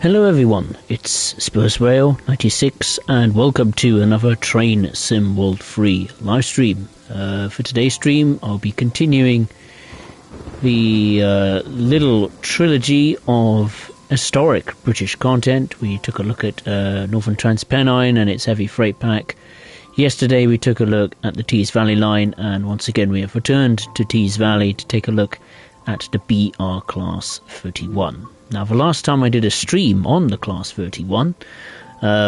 Hello everyone, it's Spurs Rail 96 and welcome to another Train Sim World 3 live stream. For today's stream I'll be continuing the little trilogy of historic British content. We took a look at Northern Transpennine and its heavy freight pack. Yesterday we took a look at the Tees Valley line, and once again we have returned to Tees Valley to take a look at the BR Class 31. Now, the last time I did a stream on the Class 31,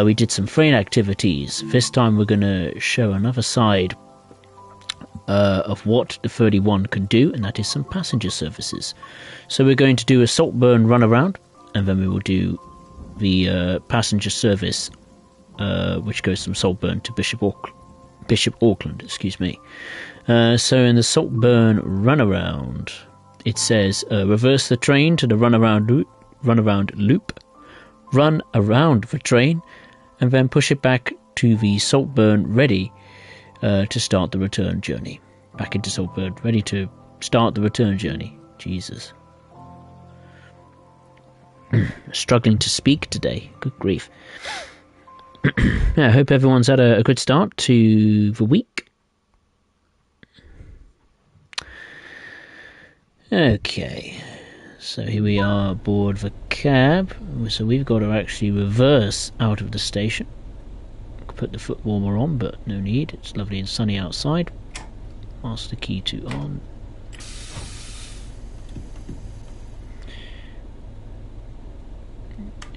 we did some freight activities. This time we're going to show another side of what the 31 can do, and that is some passenger services. So we're going to do a Saltburn runaround, and then we will do the passenger service, which goes from Saltburn to Bishop Auckland, excuse me. So in the Saltburn runaround, it says reverse the train to the runaround loop, run around the train, and then push it back to the Saltburn ready to start the return journey. Back into Saltburn, ready to start the return journey. Jesus. Struggling to speak today. Good grief. Yeah, I hope everyone's had a good start to the week. Okay, so here we are aboard the cab. So we've got to actually reverse out of the station. Put the foot warmer on, but no need. It's lovely and sunny outside. Master key to on.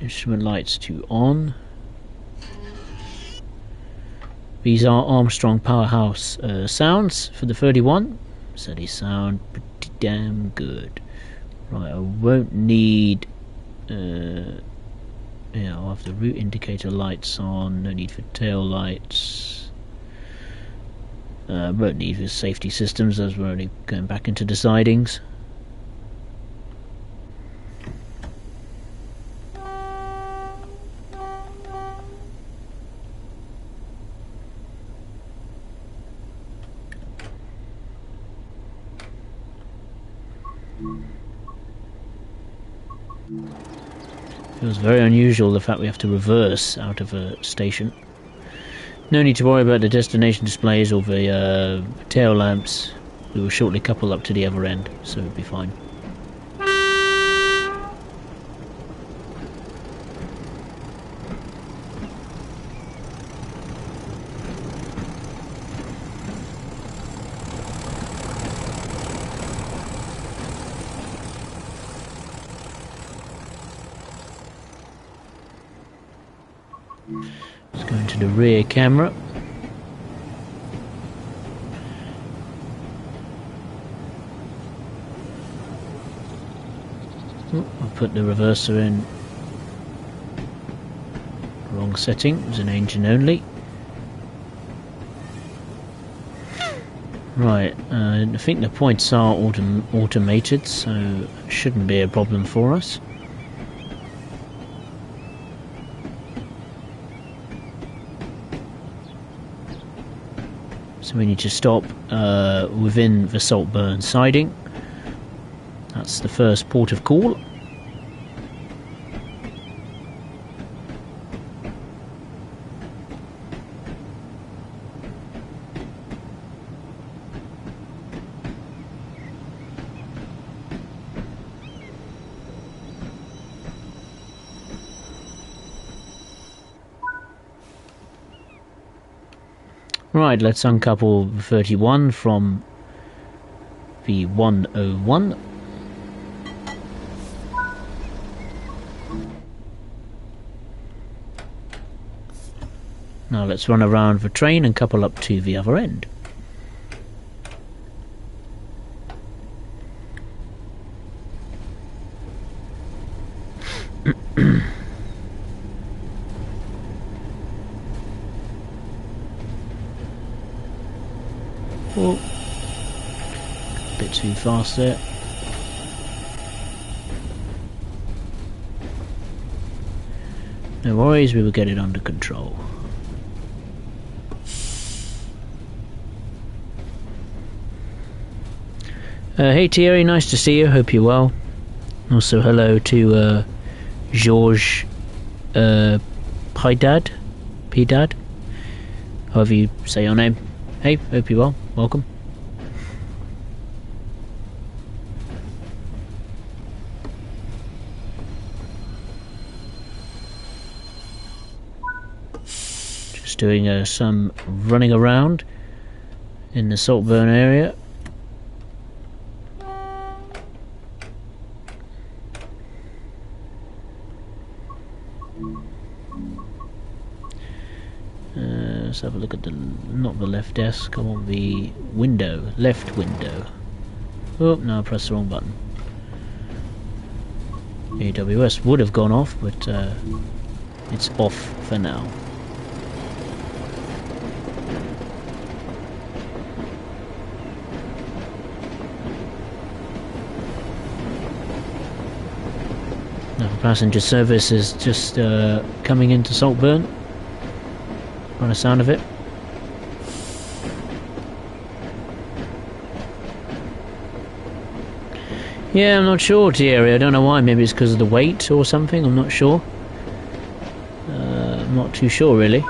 Instrument lights to on. These are Armstrong Powerhouse sounds for the 31. So they sound pretty damn good. Right, I won't need yeah, I'll have the route indicator lights on, no need for tail lights. Won't need the safety systems as we're only going back into the sidings. Feels very unusual, the fact we have to reverse out of a station. No need to worry about the destination displays or the tail lamps. We will shortly couple up to the other end, so it'll be fine. Let's go into the rear camera. Oh, I'll put the reverser in. Wrong setting, it was an engine only. Right, I think the points are automated, so it shouldn't be a problem for us. So we need to stop within the Saltburn siding. That's the first port of call. Right, let's uncouple 31 from the 101. Now let's run around the train and couple up to the other end. Oh, a bit too fast there. No worries, we will get it under control. Hey Thierry, nice to see you, hope you're well. Also hello to Georges Pidad, Pidad, however you say your name. Hey, hope you're well. Welcome. Just doing some running around in the Saltburn area. Let's have a look at not the left desk, I want the window, left window. Oh, no, I pressed the wrong button. AWS would have gone off, but it's off for now. Now, passenger service is just coming into Saltburn. On the sound of it. Yeah, I'm not sure, Thierry. I don't know why. Maybe it's because of the weight or something. I'm not sure. I'm not too sure, really.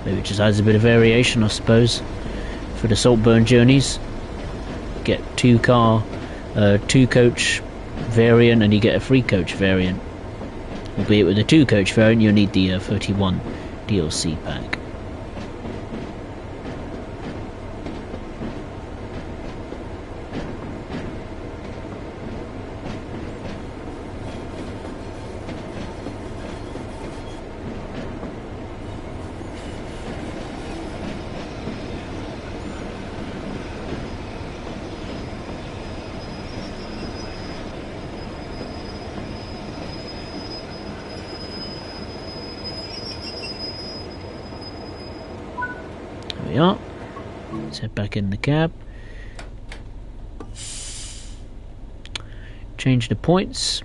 Maybe it just adds a bit of variation, I suppose, for the Saltburn journeys. Get two coach variant, and you get a 3-coach variant. Albeit with the 2-coach variant, you'll need the 31 DLC pack. We are. Let's head back in the cab. Change the points.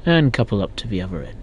And couple up to the other end.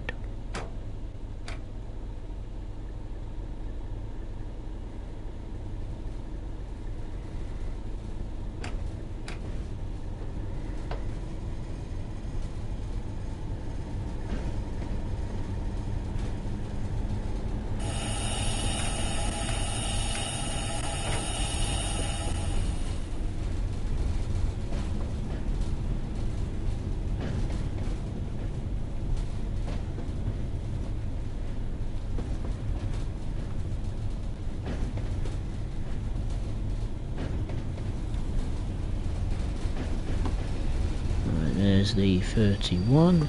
There's the 31.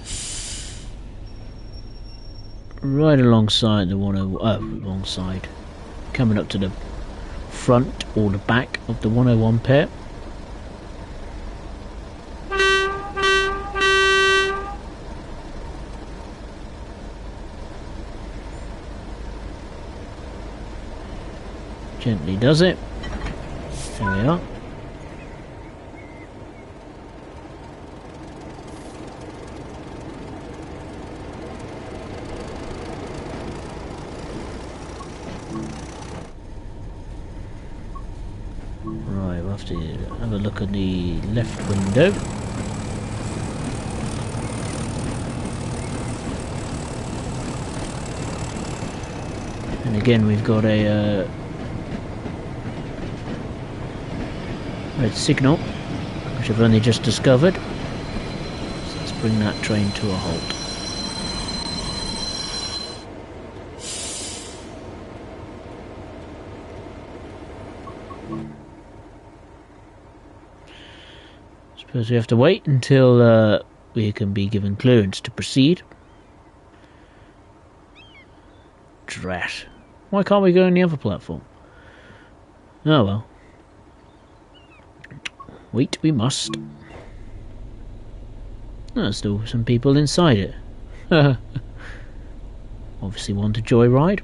Right alongside the 101, alongside, coming up to the front or the back of the 101 pair. Gently does it. There we are. Right, we'll have to have a look at the left window. And again, we've got a red signal, which I've only just discovered. So let's bring that train to a halt. Suppose we have to wait until we can be given clearance to proceed. Drat. Why can't we go on the other platform? Oh well. Wait, we must. There's still some people inside it. Obviously want a joyride.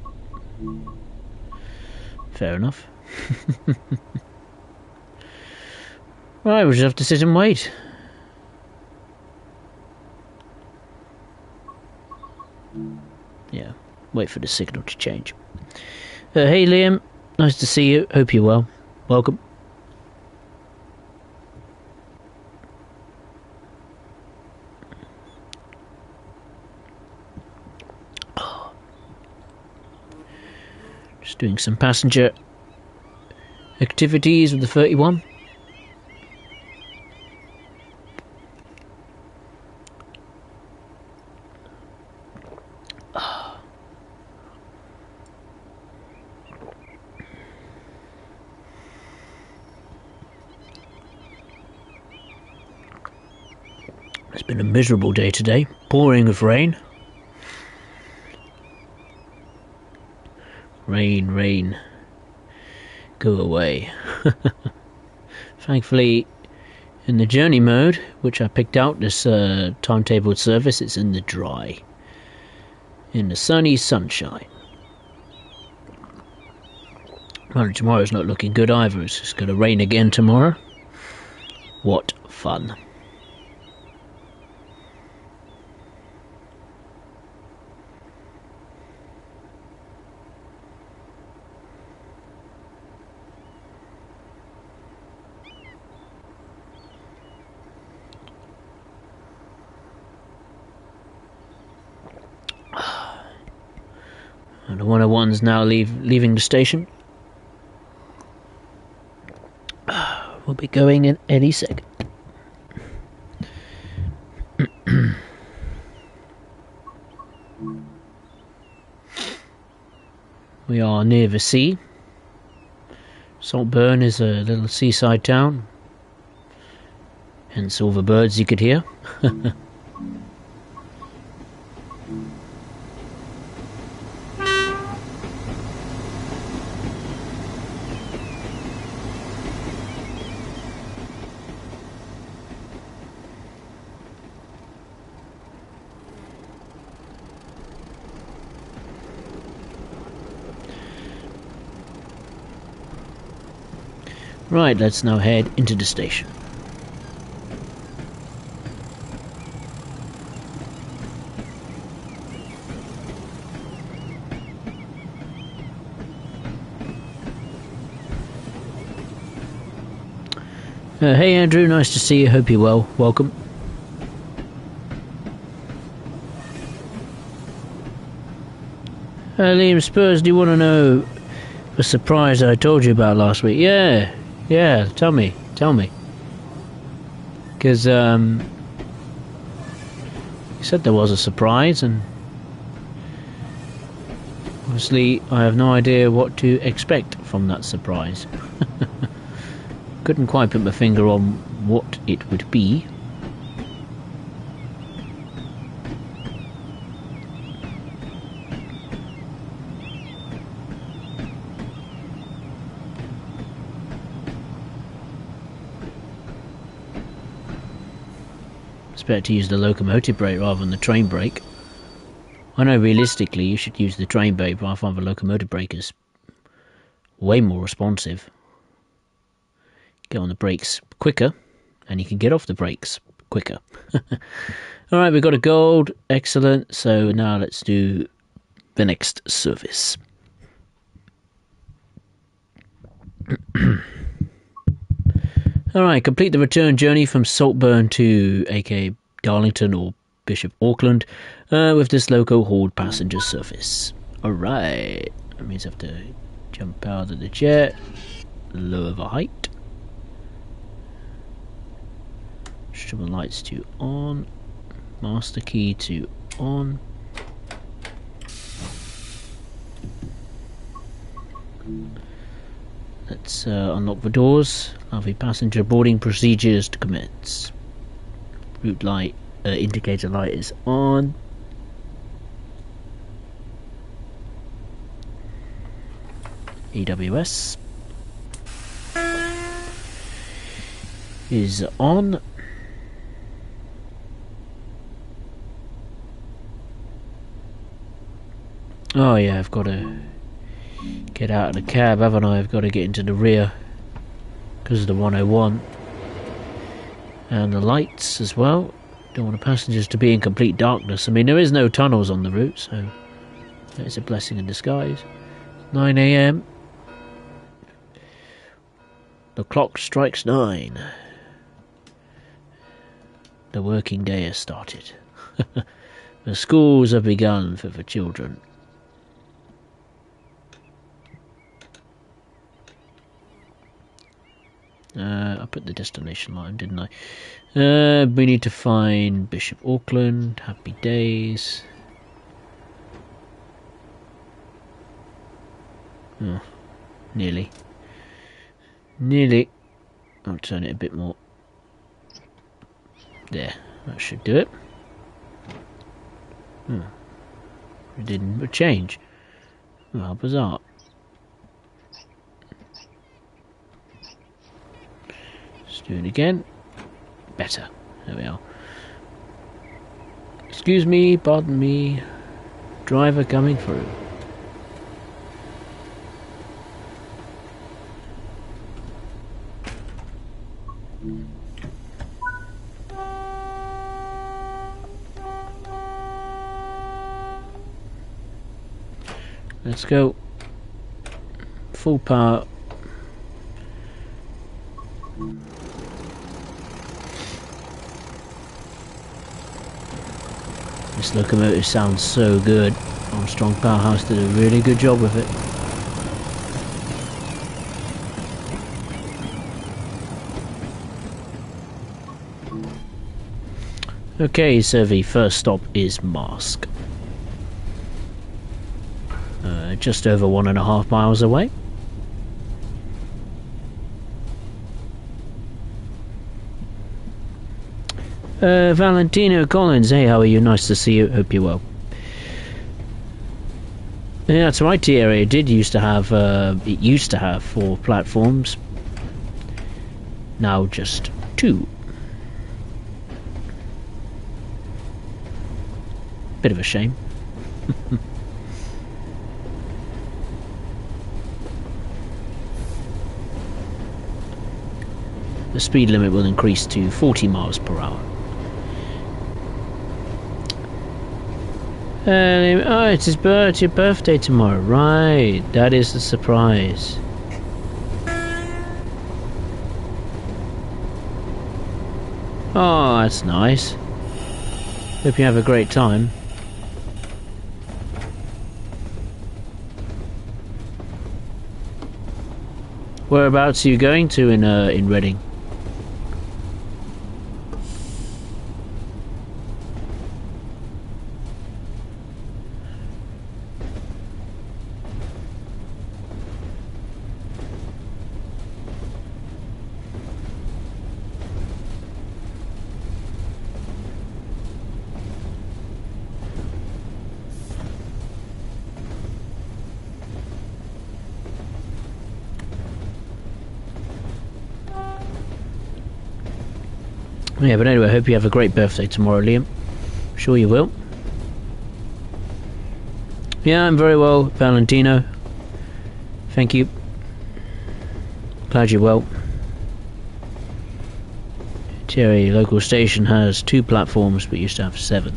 Fair enough. Right, we'll just have to sit and wait. Yeah, wait for the signal to change. Hey Liam, nice to see you. Hope you're well. Welcome. Just doing some passenger activities with the 31. It's been a miserable day today, pouring with rain. Rain, rain, go away. Thankfully, in the journey mode, which I picked out, this timetabled service, it's in the dry. In the sunny sunshine. Well, tomorrow's not looking good either. It's just going to rain again tomorrow. What fun. And the 101's now leaving the station. We'll be going in any second. We are near the sea. Saltburn is a little seaside town. Hence all the birds you could hear. Right, let's now head into the station. Hey Andrew, nice to see you, hope you're well, welcome. Liam Spurs, do you want to know the surprise I told you about last week? Yeah, tell me. Because, you said there was a surprise, and obviously I have no idea what to expect from that surprise. Couldn't quite put my finger on what it would be. It's better to use the locomotive brake rather than the train brake. I know realistically you should use the train brake, but I find the locomotive brake is way more responsive. Get on the brakes quicker, and you can get off the brakes quicker. Alright, we've got a gold, excellent, so now let's do the next service. Alright, complete the return journey from Saltburn to aka Darlington or Bishop Auckland with this local hauled passenger service. Alright, that means I have to jump out of the jet, lower the height. Instrument lights to on, master key to on. Let's unlock the doors. Allow the passenger boarding procedures to commence. Route light, indicator light is on. EWS is on. Oh yeah, I've got to get out of the cab, haven't I? I've got to get into the rear because of the 101. And the lights as well. Don't want the passengers to be in complete darkness. I mean, there is no tunnels on the route, so it's a blessing in disguise. 9 AM. The clock strikes 9. The working day has started. The schools have begun for the children. I put the destination line, didn't I? We need to find Bishop Auckland. Happy days. Oh, nearly. Nearly. I'll turn it a bit more. There, that should do it. It didn't change. Oh, how bizarre. Let's do it again. Better. There we are. Excuse me, pardon me. Driver coming through. Let's go. Full power. This locomotive sounds so good. Armstrong Powerhouse did a really good job with it. Okay, so the first stop is Marsk. Just over 1.5 miles away. Valentino Collins, hey, how are you? Nice to see you. Hope you're well. Yeah, that's right. The area did used to have. It used to have 4 platforms. Now just 2. Bit of a shame. The speed limit will increase to 40 miles per hour. Oh, it's your birthday tomorrow. Right, that is the surprise. Oh, that's nice. Hope you have a great time. Whereabouts are you going to in Reading? Yeah, but anyway, I hope you have a great birthday tomorrow, Liam. I'm sure you will. Yeah, I'm very well, Valentino. Thank you. Glad you're well. Terry, local station has 2 platforms, but used to have 7.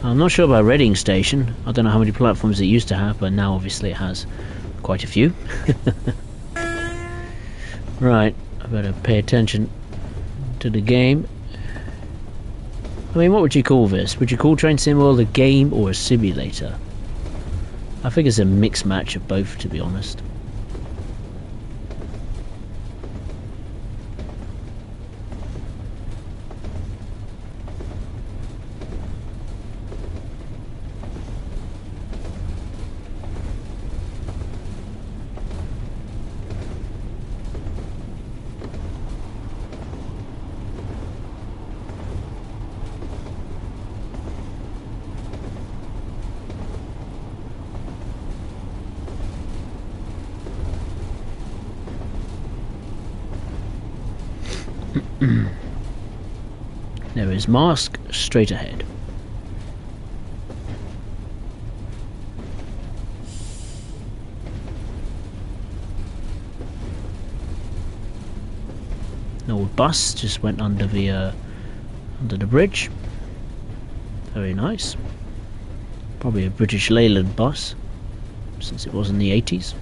I'm not sure about Reading Station. I don't know how many platforms it used to have, but now obviously it has quite a few. Right, I better pay attention to the game. I mean, what would you call this? Would you call Train Sim World a game or a simulator? I think it's a mixed match of both, to be honest. There is Marsk straight ahead. An old bus just went under the bridge. Very nice. Probably a British Leyland bus, since it was in the 80s.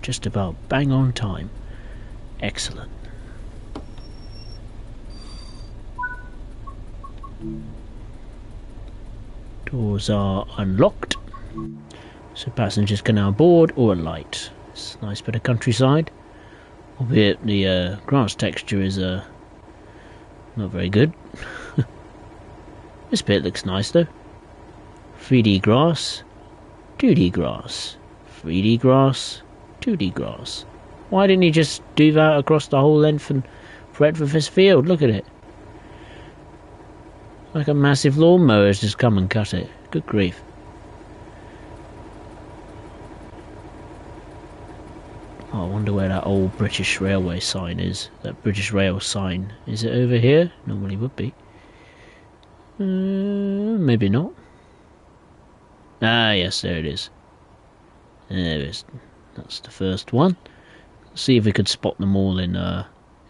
just about bang on time. Excellent. Doors are unlocked, so passengers can now board or alight. It's a nice bit of countryside, albeit the grass texture is not very good. This bit looks nice though. 3D grass, 2D grass, 3D grass, 2D grass. Why didn't he just do that across the whole length and breadth of this field? Look at it. Like a massive lawnmower has just come and cut it. Good grief. Oh, I wonder where that old British Railway sign is. That British Rail sign. Is it over here? Normally would be. Maybe not. Ah, yes, there it is. There it is. That's the first one. Let's see if we could spot them all in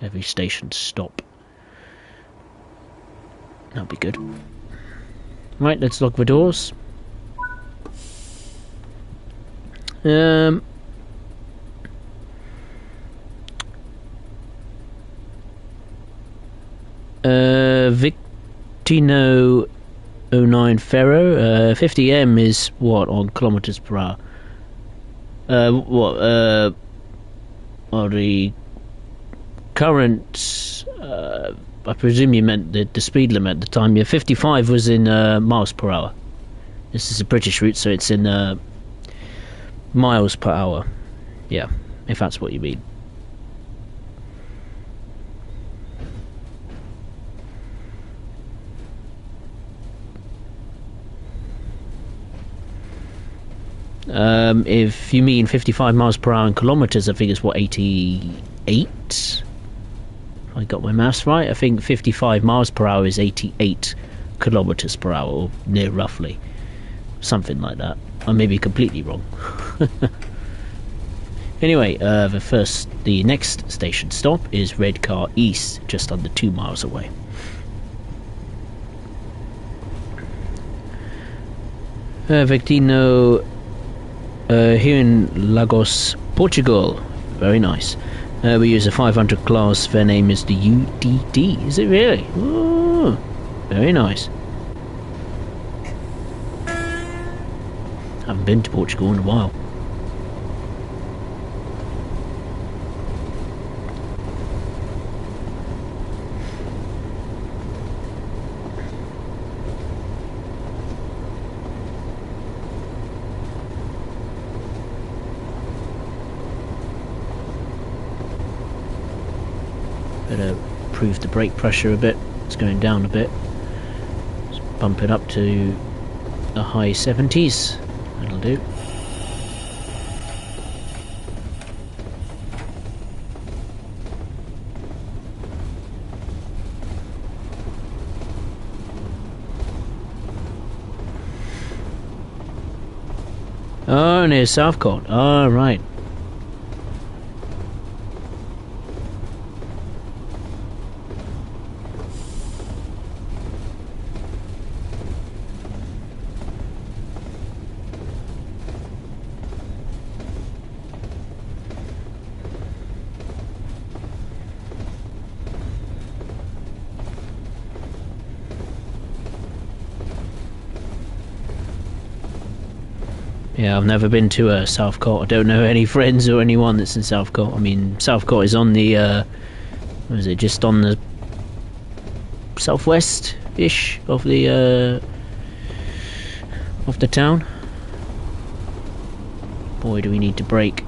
every station stop. That'll be good. Right, let's lock the doors. Victino 09 Ferro. 50M is what on kilometers per hour? Well, the current. I presume you meant the speed limit at the time. Yeah, 55 was in miles per hour. This is a British route, so it's in miles per hour. Yeah, if that's what you mean. If you mean 55 miles per hour in kilometers, I think it's what, 88? I got my maths right. I think 55 miles per hour is 88 kilometers per hour, or near roughly. Something like that. I may be completely wrong. Anyway, the next station stop is Redcar East, just under 2 miles away. Victino, here in Lagos, Portugal. Very nice. We use a 500 class. Their name is the UDD. Is it really? Oh, very nice. Haven't been to Portugal in a while. Better improve the brake pressure a bit. It's going down a bit. Let's bump it up to the high 70s. That'll do. Oh, near Southcourt. Oh, right. Yeah, I've never been to Southcourt. I don't know any friends or anyone that's in Southcourt. I mean, Southcourt is on the, what is it, just on the southwest-ish of the town. Boy, do we need to brake.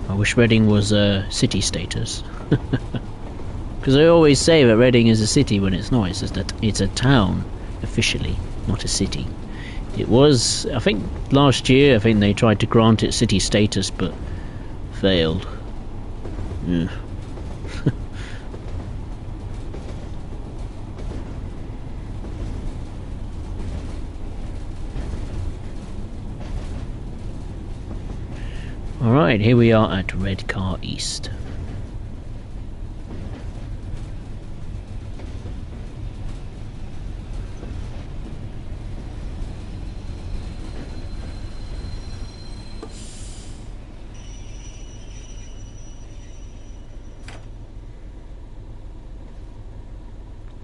I wish Reading was city status. Because I always say that Reading is a city when it's not. It's just that it's a town, officially, not a city. It was, I think, last year, I think they tried to grant it city status, but failed. Yeah. Alright, here we are at Redcar East.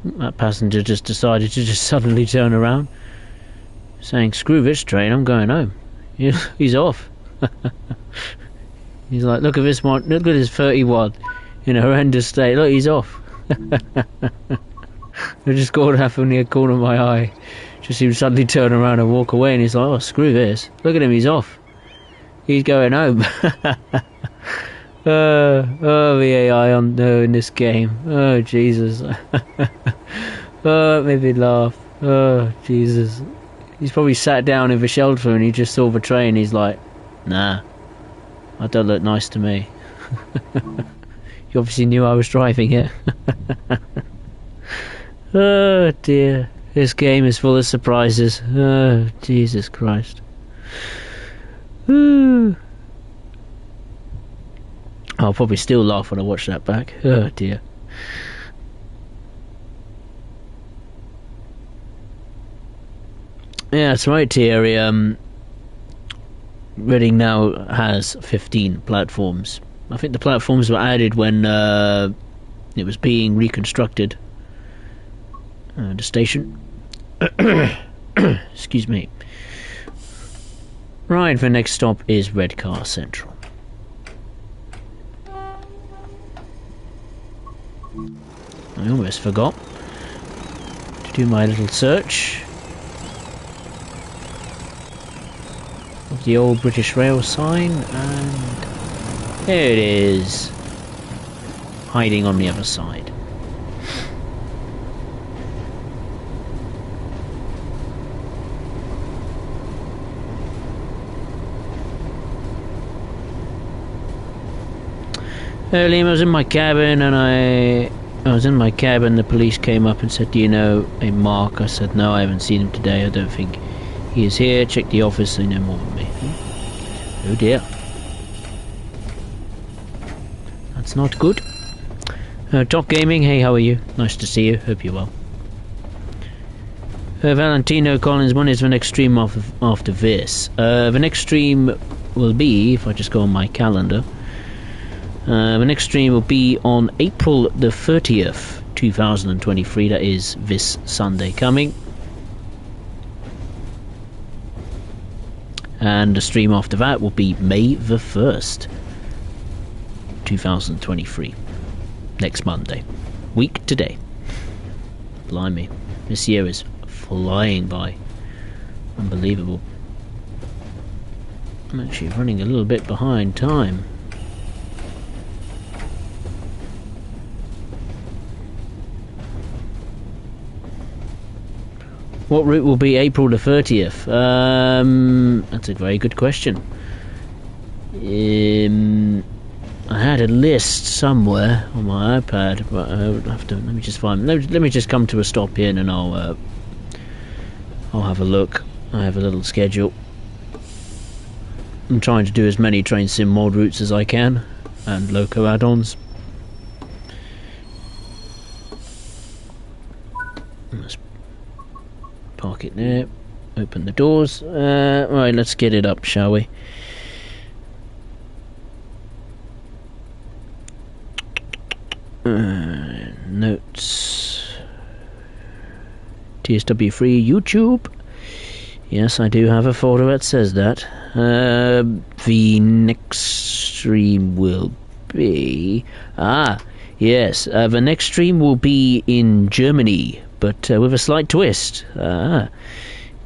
That passenger just decided to just suddenly turn around, saying, "Screw this train, I'm going home." He's off. He's like, "Look at this one, look at this 31 in a horrendous state. Look, he's off." I just got to have in the corner of my eye. Just see him suddenly turn around and walk away, and he's like, "Oh, screw this. Look at him, he's off. He's going home." Oh, the AI in this game. Oh, Jesus. Oh, it made me laugh. Oh, Jesus. He's probably sat down in the shelter and he just saw the train. He's like, "Nah, that don't look nice to me." He obviously knew I was driving it. Oh, dear. This game is full of surprises. Oh, Jesus Christ. Ooh. I'll probably still laugh when I watch that back. Oh, dear. Yeah, that's right, Thierry. Reading now has 15 platforms. I think the platforms were added when it was being reconstructed. The station. Excuse me. Right, the next stop is Redcar Central. I almost forgot to do my little search of the old British Rail sign, and there it is, hiding on the other side. Earlier I was in my cabin and the police came up and said, "Do you know a Mark?" I said, "No, I haven't seen him today. I don't think he is here. Check the office, they know more than me." Oh dear. That's not good. Top Gaming, hey, how are you? Nice to see you. Hope you're well. Valentino Collins, when is the next stream after this? The next stream will be, if I just go on my calendar, the next stream will be on April the 30th, 2023. That is this Sunday coming. And the stream after that will be May the 1st, 2023. Next Monday. Week today. Blimey. This year is flying by. Unbelievable. I'm actually running a little bit behind time. What route will be April the 30th? That's a very good question. I had a list somewhere on my iPad, but I would have to. Let me just come to a stop here, and I'll have a look. I have a little schedule. I'm trying to do as many train sim mod routes as I can, and loco add-ons. Let's park it there. Open the doors. Right, let's get it up, shall we? Notes. TSW free YouTube. Yes, I do have a folder that says that. The next stream will be... yes, the next stream will be in Germany, but with a slight twist.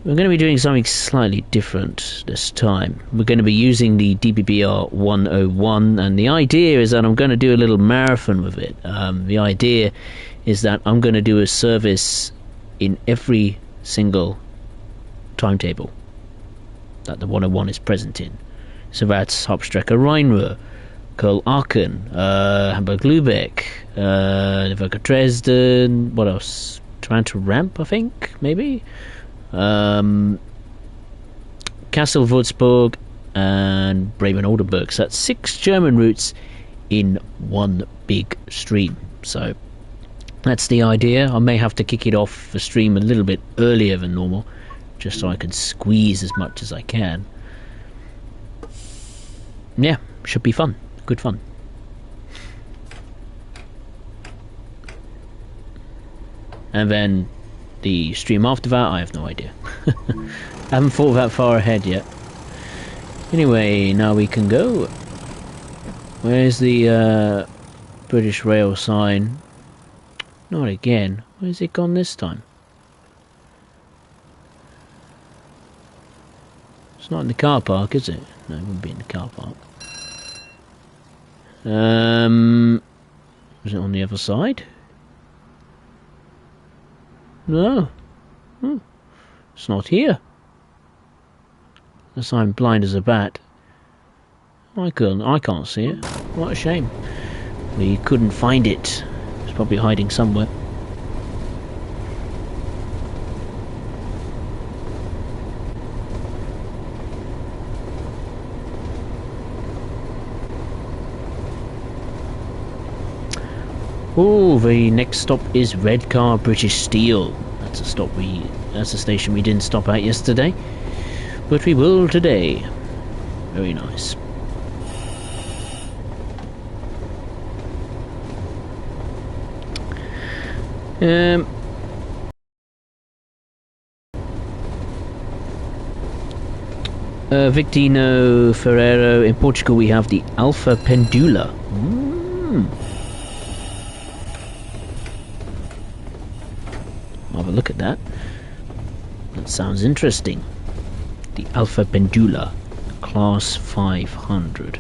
We're going to be doing something slightly different this time. We're going to be using the DBBR 101, and the idea is that I'm going to do a little marathon with it. The idea is that I'm going to do a service in every single timetable that the 101 is present in. So that's Hauptstrecke Rhein-Ruhr, Köln Aachen, Hamburg-Lübeck, Leverkusen Dresden, what else? Taranto Ramp, I think, maybe? Kassel Würzburg and Bremen-Oldenburg. So that's 6 German routes in one big stream. So that's the idea. I may have to kick it off the stream a little bit earlier than normal, just so I can squeeze as much as I can. Yeah, should be fun. Good fun. and then the stream after that, I have no idea. I haven't thought that far ahead yet. Anyway, now we can go. Where's the British Rail sign? Not again. Where's it gone this time? It's not in the car park, is it? No, it wouldn't be in the car park. Was it on the other side? No. It's not here. Unless I'm blind as a bat. I can't see it. What a shame. We couldn't find it. It's probably hiding somewhere. Oh, the next stop is Redcar British Steel. That's a station we didn't stop at yesterday, but we will today. Very nice. Victino Ferrero. In Portugal we have the Alpha Pendula. Have a look at that. That sounds interesting. The Alpha Pendula, Class 500.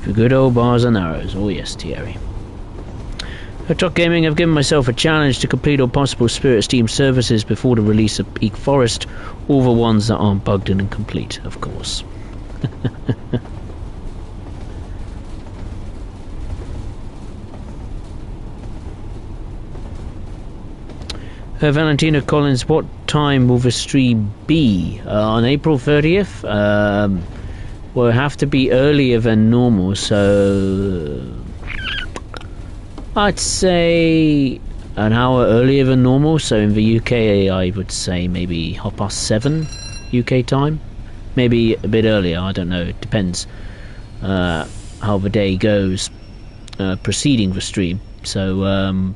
For good old bars and arrows. Oh yes, Thierry. At Top Gaming, I've given myself a challenge to complete all possible Spirit Steam services before the release of Peak Forest, all the ones that aren't bugged and incomplete, of course. Valentina Collins, what time will the stream be? On April 30th? Will have to be earlier than normal, so I'd say an hour earlier than normal. So in the UK, I would say maybe 7:30 UK time, maybe a bit earlier. I don't know. It depends how the day goes preceding the stream. So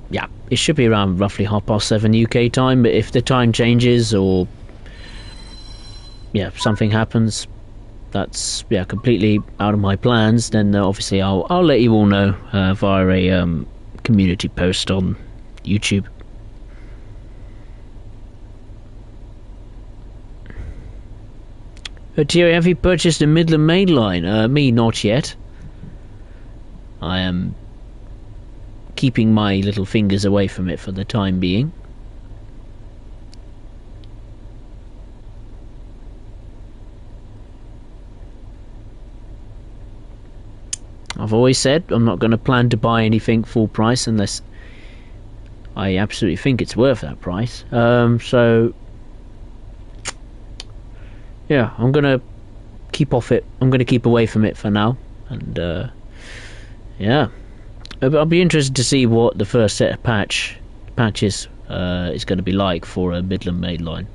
yeah, it should be around roughly 7:30 UK time. But if the time changes or something happens that's completely out of my plans, then obviously I'll let you all know via a community post on YouTube. Thierry, have you purchased a Midland Main Line? Me, not yet. I am keeping my little fingers away from it for the time being. I've always said I'm not going to plan to buy anything full price unless I absolutely think it's worth that price. So yeah, I'm going to keep off it. I'm going to keep away from it for now. And yeah, I'll be interested to see what the first set of patches is going to be like for a Midland Main Line.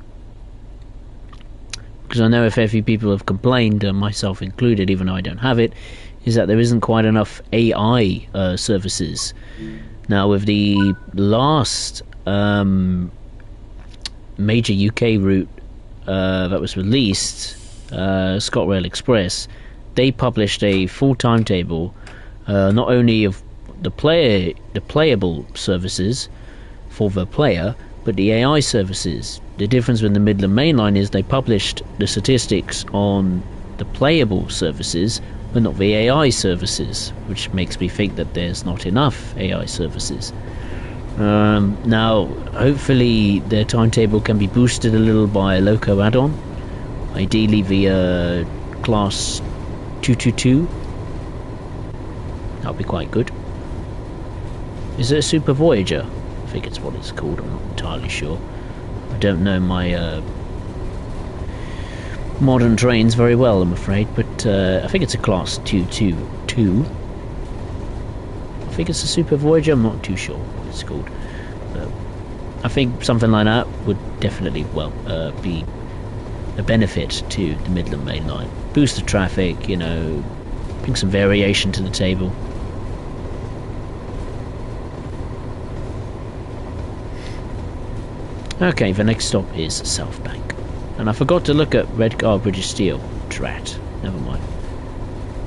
Because I know a fair few people have complained, myself included, even though I don't have it, is that there isn't quite enough AI services. Now, with the last major UK route that was released, ScotRail Express, they published a full timetable, not only of the playable services for the player, but the AI services. The difference with the Midland Main Line is they published the statistics on the playable services, but not the AI services, which makes me think that there's not enough AI services. Now, hopefully their timetable can be boosted a little by a loco add-on, ideally the Class 222. That'll be quite good. Is it a Super Voyager? I think it's what it's called, I'm not entirely sure. I don't know my modern trains very well, I'm afraid, but I think it's a Class 222. I think it's a Super Voyager. I'm not too sure what it's called. But I think something like that would definitely, well, be a benefit to the Midland Main Line. Boost the traffic, you know, bring some variation to the table. Okay, the next stop is South Bank. And I forgot to look at Redcar British Steel. Drat. Never mind.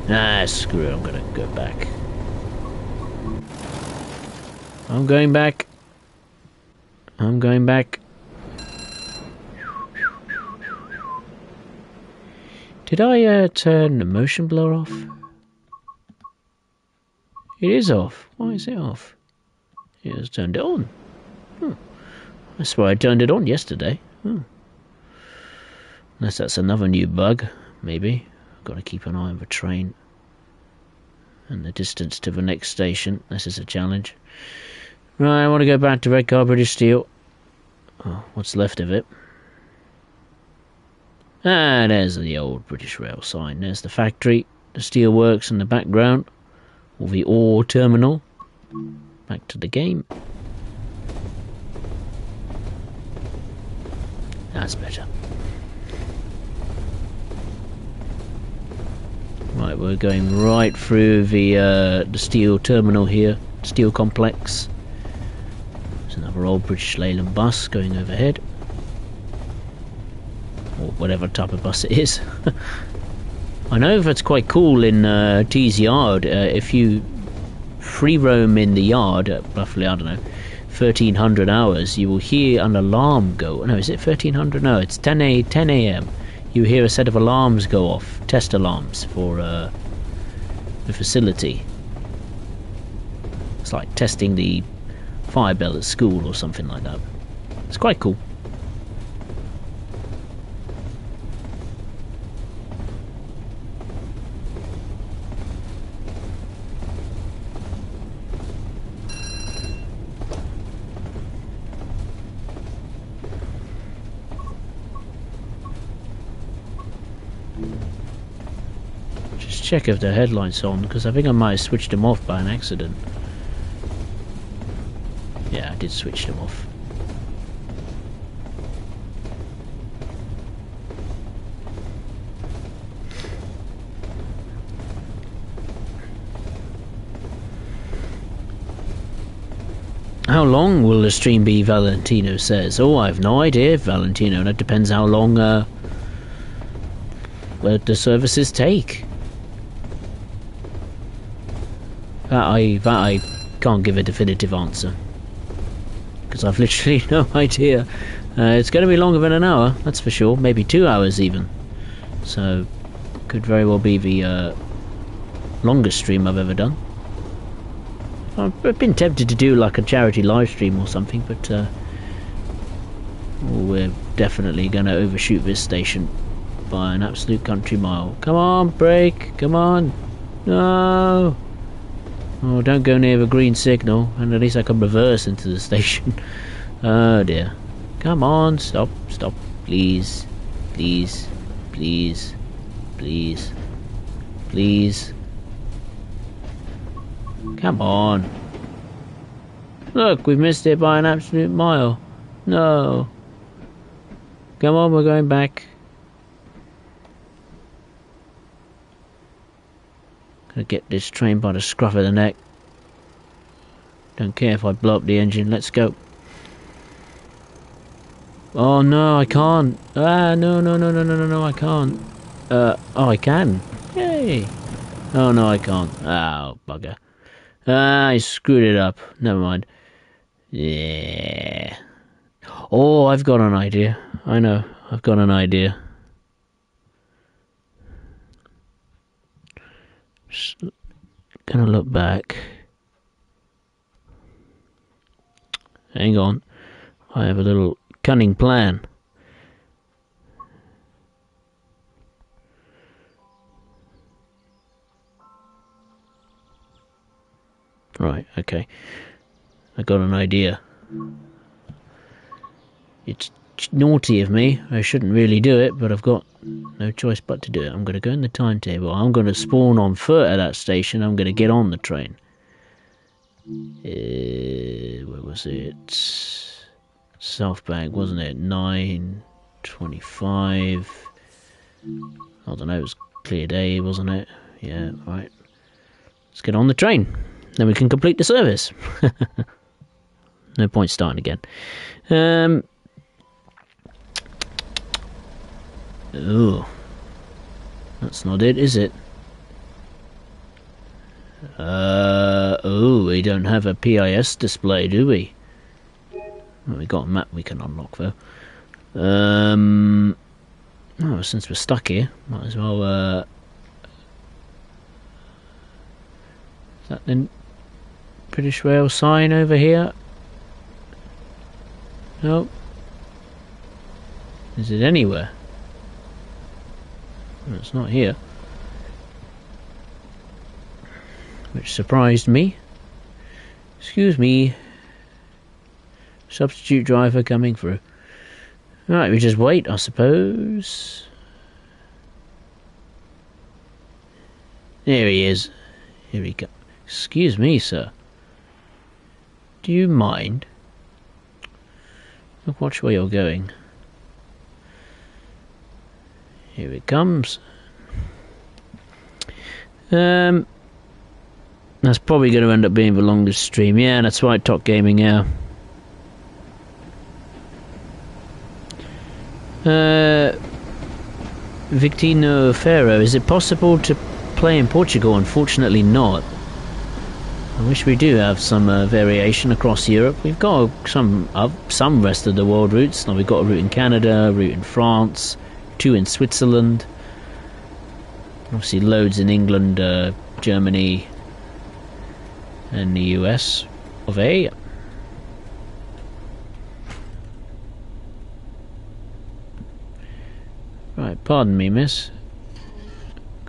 Ah, screw it, I'm gonna go back. I'm going back. I'm going back. Did I turn the motion blur off? It is off. Why is it off? Yeah, it's turned it on. I swear I turned it on yesterday. Unless that's another new bug, maybe. I've got to keep an eye on the train. And the distance to the next station. This is a challenge. Right, I want to go back to Redcar British Steel. Oh, what's left of it? Ah, there's the old British Rail sign. There's the factory, the steelworks in the background, or the ore terminal. Back to the game. That's better. Right, we're going right through the steel terminal here, steel complex. There's another old British Leyland bus going overhead. Or whatever type of bus it is. I know that's quite cool in T's yard. If you free roam in the yard at roughly, I don't know, 1300 hours, you will hear an alarm go. No, is it 1300? No, it's 10 a.m. You hear a set of alarms go off, test alarms for the facility. It's like testing the fire bell at school or something like that. It's quite cool. Check if the headlights on, because I think I might have switched them off by an accident. Yeah, I did switch them off. How long will the stream be, Valentino says. Oh, I have no idea, Valentino. That depends how long the services take. That I can't give a definitive answer, because I've literally no idea. It's going to be longer than an hour, that's for sure. Maybe 2 hours even. So, could very well be the longest stream I've ever done. I've been tempted to do like a charity live stream or something, but we're definitely going to overshoot this station by an absolute country mile. Come on, brake! Come on! No! Oh, don't go near the green signal, and at least I can reverse into the station. Oh dear. Come on, stop, stop, please. Please, please, please, please. Come on. Look, we've missed it by an absolute mile. No. Come on, we're going back. Gonna get this train by the scruff of the neck. Don't care if I blow up the engine. Let's go. Oh no, I can't. Ah, no, I can't. Oh, I can. Yay. Oh no, I can't. Oh, bugger. Ah, I screwed it up. Never mind. Yeah. Oh, I've got an idea. I know. I've got an idea. Just gonna look back. Hang on. I have a little cunning plan. Right, okay. I got an idea. It's naughty of me. I shouldn't really do it, but I've got no choice but to do it. I'm going to go in the timetable. I'm going to spawn on foot at that station. I'm going to get on the train. Where was it? South Bank, wasn't it? 9:25. I don't know, it was clear day, wasn't it? Yeah, right. Let's get on the train. Then we can complete the service. No point starting again. Oh. That's not it, is it? Oh, we don't have a PIS display, do we? Well, we got a map we can unlock, though. Oh, since we're stuck here, might as well, is that the British Rail sign over here? No. Is it anywhere? Well, it's not here. Which surprised me. Excuse me. Substitute driver coming through. Right, we just wait, I suppose. There he is. Here we go. Excuse me, sir. Do you mind? Look, watch where you're going. Here it comes. That's probably going to end up being the longest stream. Yeah, that's right, Top Gaming, yeah. Victino Ferro, is it possible to play in Portugal? Unfortunately not. I wish we do have some variation across Europe. We've got some rest of the world routes. Now we've got a route in Canada, a route in France, 2 in Switzerland. Obviously loads in England, Germany and the US of A. Right, pardon me, miss.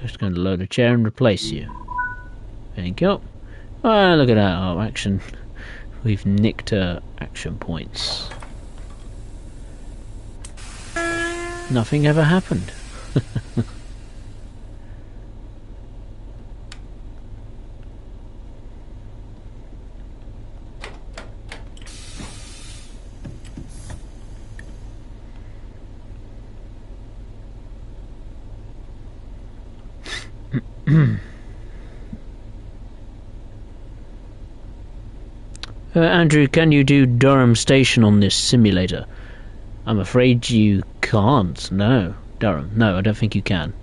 Just going to load a chair and replace you. Thank you. Oh, look at that. Oh, action. We've nicked action points. Nothing ever happened. Andrew, can you do Durham Station on this simulator? I'm afraid you can't. No, Durham. No, I don't think you can.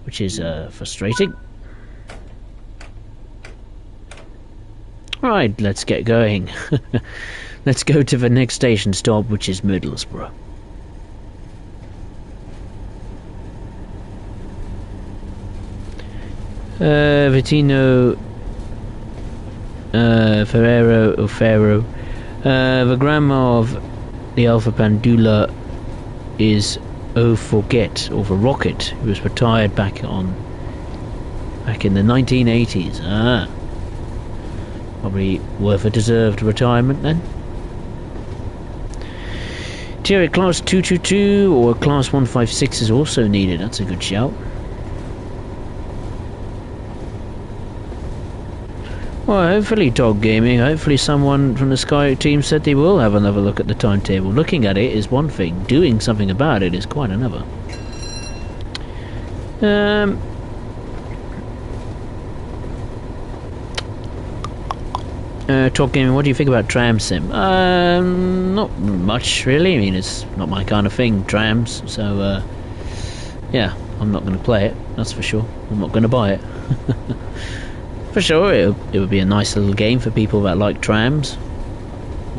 Which is frustrating. Right, let's get going. Let's go to the next station stop, which is Middlesbrough. Vitino Ferrero Ofero. The grandma of the Alpha Pandula is Forget, or the Rocket, who was retired back in the 1980s. Ah, probably worth a deserved retirement then. Tier Class 222 or Class 156 is also needed. That's a good shout. Well, hopefully, Dog Gaming, hopefully someone from the Sky team said they will have another look at the timetable. Looking at it is one thing, doing something about it is quite another. Dog Gaming, what do you think about Tram Sim? Not much, really. I mean, it's not my kind of thing, trams, so, yeah, I'm not going to play it, that's for sure. I'm not going to buy it. For sure, it would be a nice little game for people that like trams,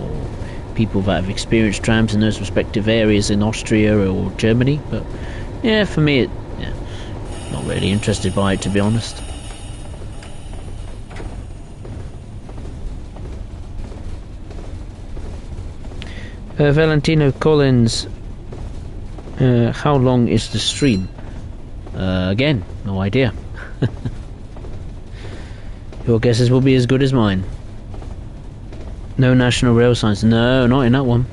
or people that have experienced trams in those respective areas in Austria or Germany. But yeah, for me, not really interested by it, to be honest. Valentino Collins, how long is the stream? Again, no idea. Your guesses will be as good as mine. No national rail signs. No, not in that one.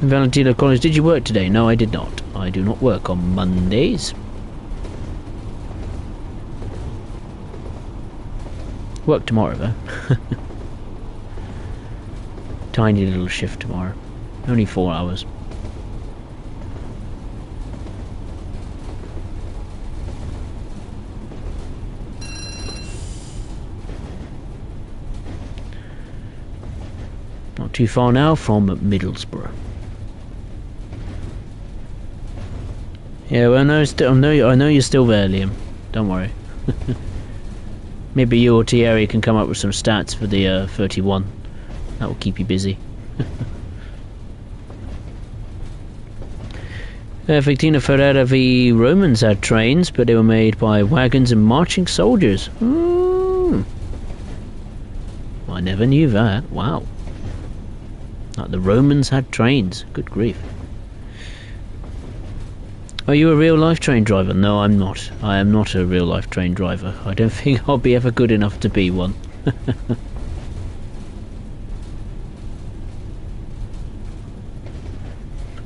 Valentino College, did you work today? No, I did not. I do not work on Mondays. Work tomorrow, though. Tiny little shift tomorrow. Only 4 hours. Not too far now from Middlesbrough. Yeah, well, I know you're still there, Liam. Don't worry. Maybe you or Thierry can come up with some stats for the 31. That will keep you busy. Victina Ferreira, the Romans had trains, but they were made by wagons and marching soldiers. I never knew that. Wow. Like the Romans had trains. Good grief. Are you a real-life train driver? No, I'm not. I am not a real-life train driver. I don't think I'll be ever good enough to be one.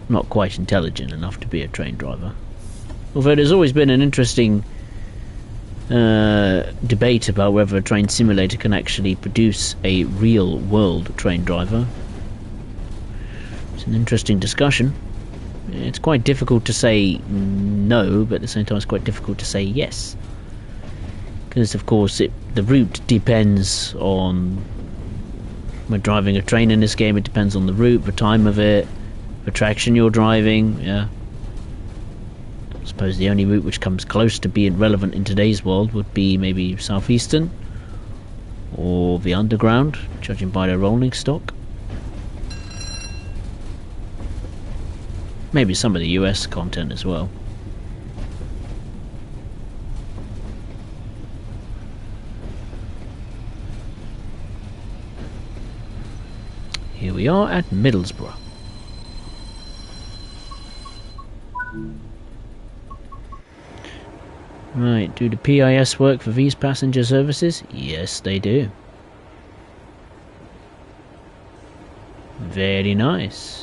Not quite intelligent enough to be a train driver. Although there's always been an interesting debate about whether a train simulator can actually produce a real-world train driver. It's an interesting discussion. It's quite difficult to say no, but at the same time it's quite difficult to say yes. Because, of course, the route depends on... When driving a train in this game, it depends on the route, the time of it, the traction you're driving, yeah. I suppose the only route which comes close to being relevant in today's world would be maybe Southeastern, or the Underground, judging by their rolling stock. Maybe some of the US content as well. Here we are at Middlesbrough. Right, do the PIS work for these passenger services? Yes, they do. Very nice.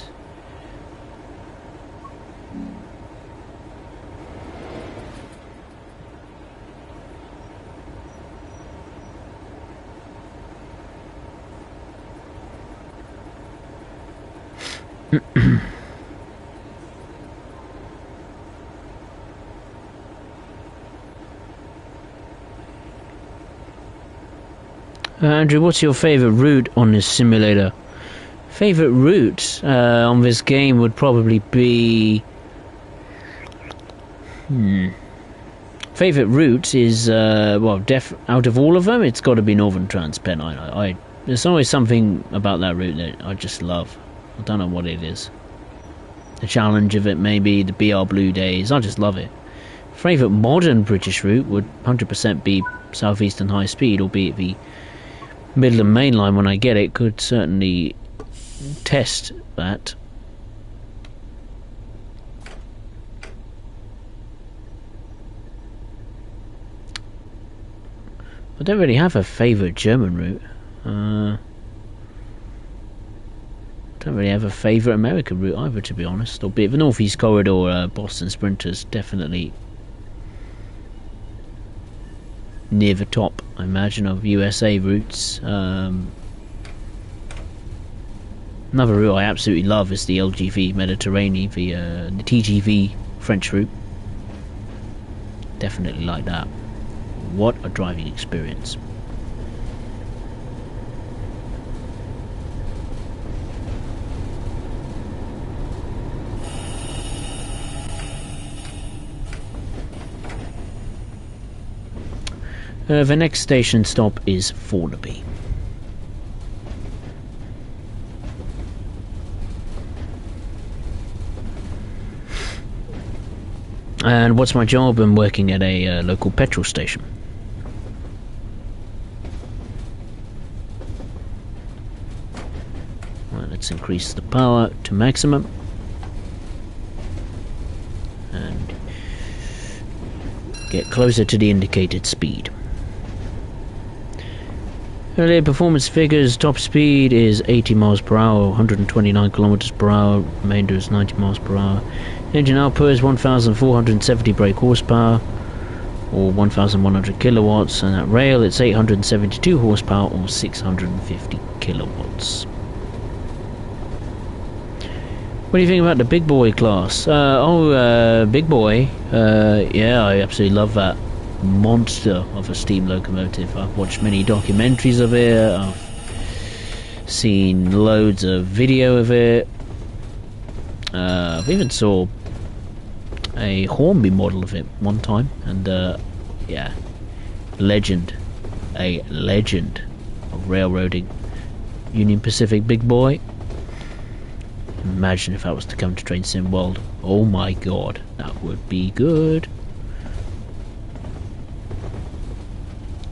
Andrew, what's your favourite route on this simulator? Favourite route on this game would probably be... Favourite route is, well, out of all of them, it's got to be Northern Transpennine. There's always something about that route that I just love. I don't know what it is. The challenge of it, maybe, the BR Blue Days, I just love it. Favourite modern British route would 100% be Southeastern High Speed, albeit the Midland Main Line, when I get it, could certainly test that. I don't really have a favourite German route. Don't really have a favourite American route either, to be honest. Albeit the Northeast Corridor, Boston Sprinters, definitely near the top, I imagine, of USA routes. Another route I absolutely love is the LGV Mediterranean, the TGV French route. Definitely like that. What a driving experience. The next station stop is Fornaby. And what's my job? I'm working at a local petrol station. Right, let's increase the power to maximum. And get closer to the indicated speed. Earlier performance figures, top speed is 80 miles per hour, 129 kilometers per hour, remainder is 90 miles per hour. Engine output is 1,470 brake horsepower, or 1,100 kilowatts, and at rail it's 872 horsepower, or 650 kilowatts. What do you think about the big boy class? Big boy, yeah, I absolutely love that monster of a steam locomotive. I've watched many documentaries of it, I've seen loads of video of it, I've even saw a Hornby model of it one time, and yeah, a legend of railroading. Union Pacific big boy. Imagine if that was to come to Train Sim World. Oh my god, that would be good.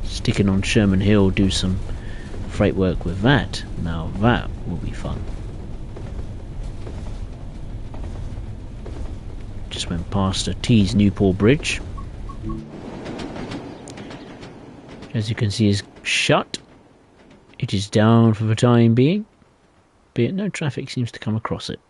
Sticking on Sherman Hill, do some freight work with that. Now that will be fun. Just went past a Tees Newport Bridge. As you can see, is shut. It is down for the time being, but no traffic seems to come across it.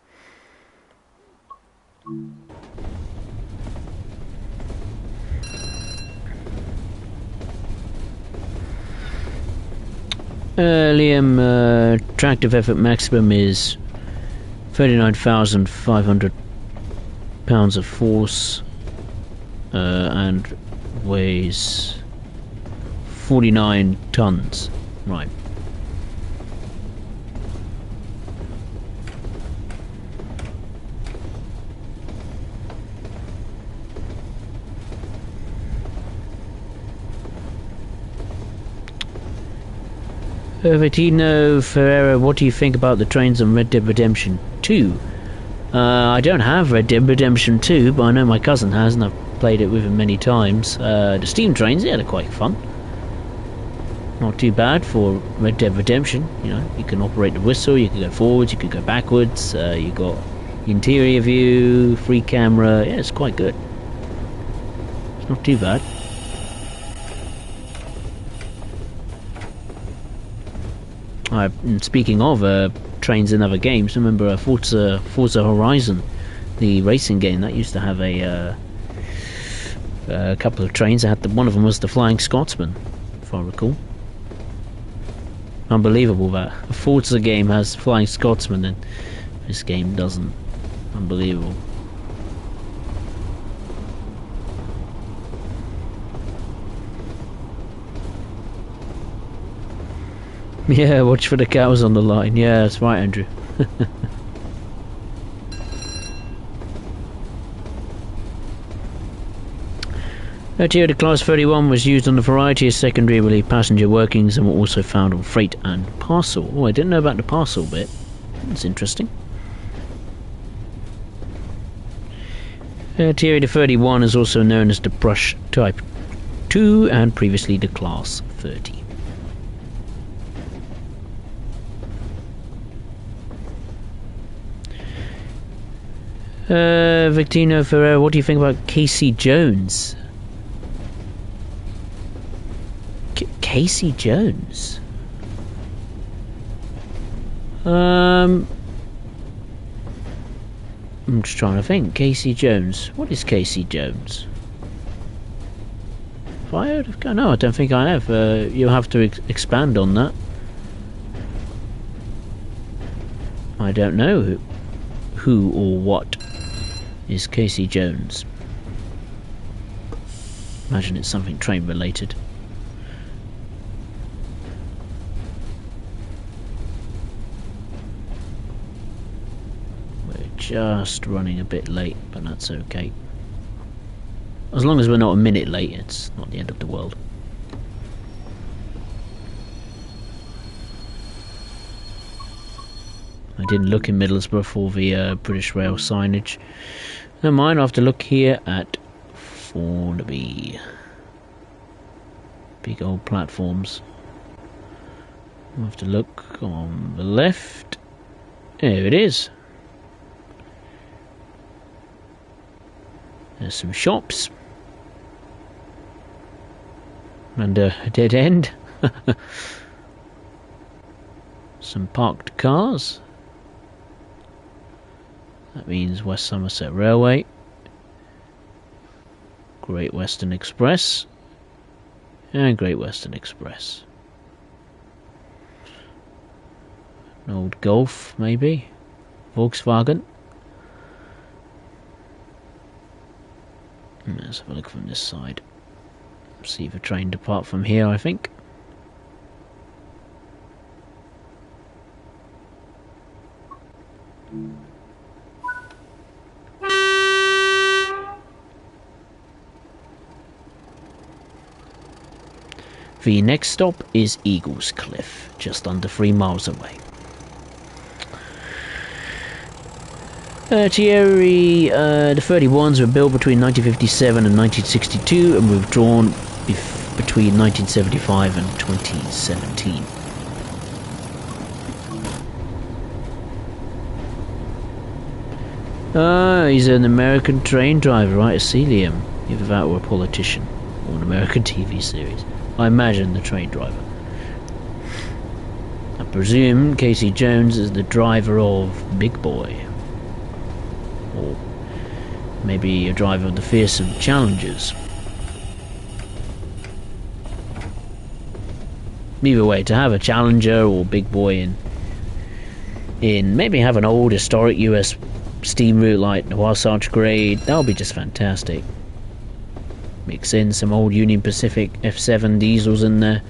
Liam, tractive effort maximum is 39,500 pounds of force, and weighs 49 tons. Right. Vertino Ferreira, what do you think about the trains on Red Dead Redemption 2? I don't have Red Dead Redemption 2, but I know my cousin has, and I've played it with him many times. The steam trains, yeah, they're quite fun. Not too bad for Red Dead Redemption. You know, you can operate the whistle, you can go forwards, you can go backwards, you got interior view, free camera, yeah, it's quite good. It's not too bad. Speaking of trains in other games, remember Forza Horizon, the racing game that used to have a couple of trains. One of them was the Flying Scotsman, if I recall. Unbelievable that a Forza game has Flying Scotsman and this game doesn't. Unbelievable. Yeah, watch for the cows on the line. Yeah, that's right, Andrew. Toyota Class 31 was used on a variety of secondary passenger workings and were also found on freight and parcel. Oh, I didn't know about the parcel bit. That's interesting. Toyota 31 is also known as the Brush Type 2 and previously the Class 30. Victino Ferreira, what do you think about Casey Jones? Casey Jones? I'm just trying to think. Casey Jones. What is Casey Jones? Have I heard of? No, I don't think I have. You'll have to expand on that. I don't know who or what is Casey Jones. Imagine it's something train related. We're just running a bit late, but that's okay. As long as we're not a minute late, it's not the end of the world. I didn't look in Middlesbrough for the British Rail signage. Never mind, I'll have to look here at Fornaby. Big old platforms. I'll have to look on the left. There it is. There's some shops. And a dead end. Some parked cars. That means West Somerset Railway. Great Western Express. And Great Western Express. An old Golf, maybe? Volkswagen. Let's have a look from this side. See if a train depart from here, I think. The next stop is Eagles Cliff, just under 3 miles away. Thierry, the 31s were built between 1957 and 1962 and withdrawn between 1975 and 2017. He's an American train driver, right? I see him. If that were a politician or an American TV series. I imagine the train driver. I presume Casey Jones is the driver of Big Boy. Or maybe a driver of the fearsome Challengers. Either way, to have a Challenger or Big Boy in maybe have an old historic US steam route like the Wasatch Grade, that would be just fantastic. Mix in some old Union Pacific F7 diesels in there.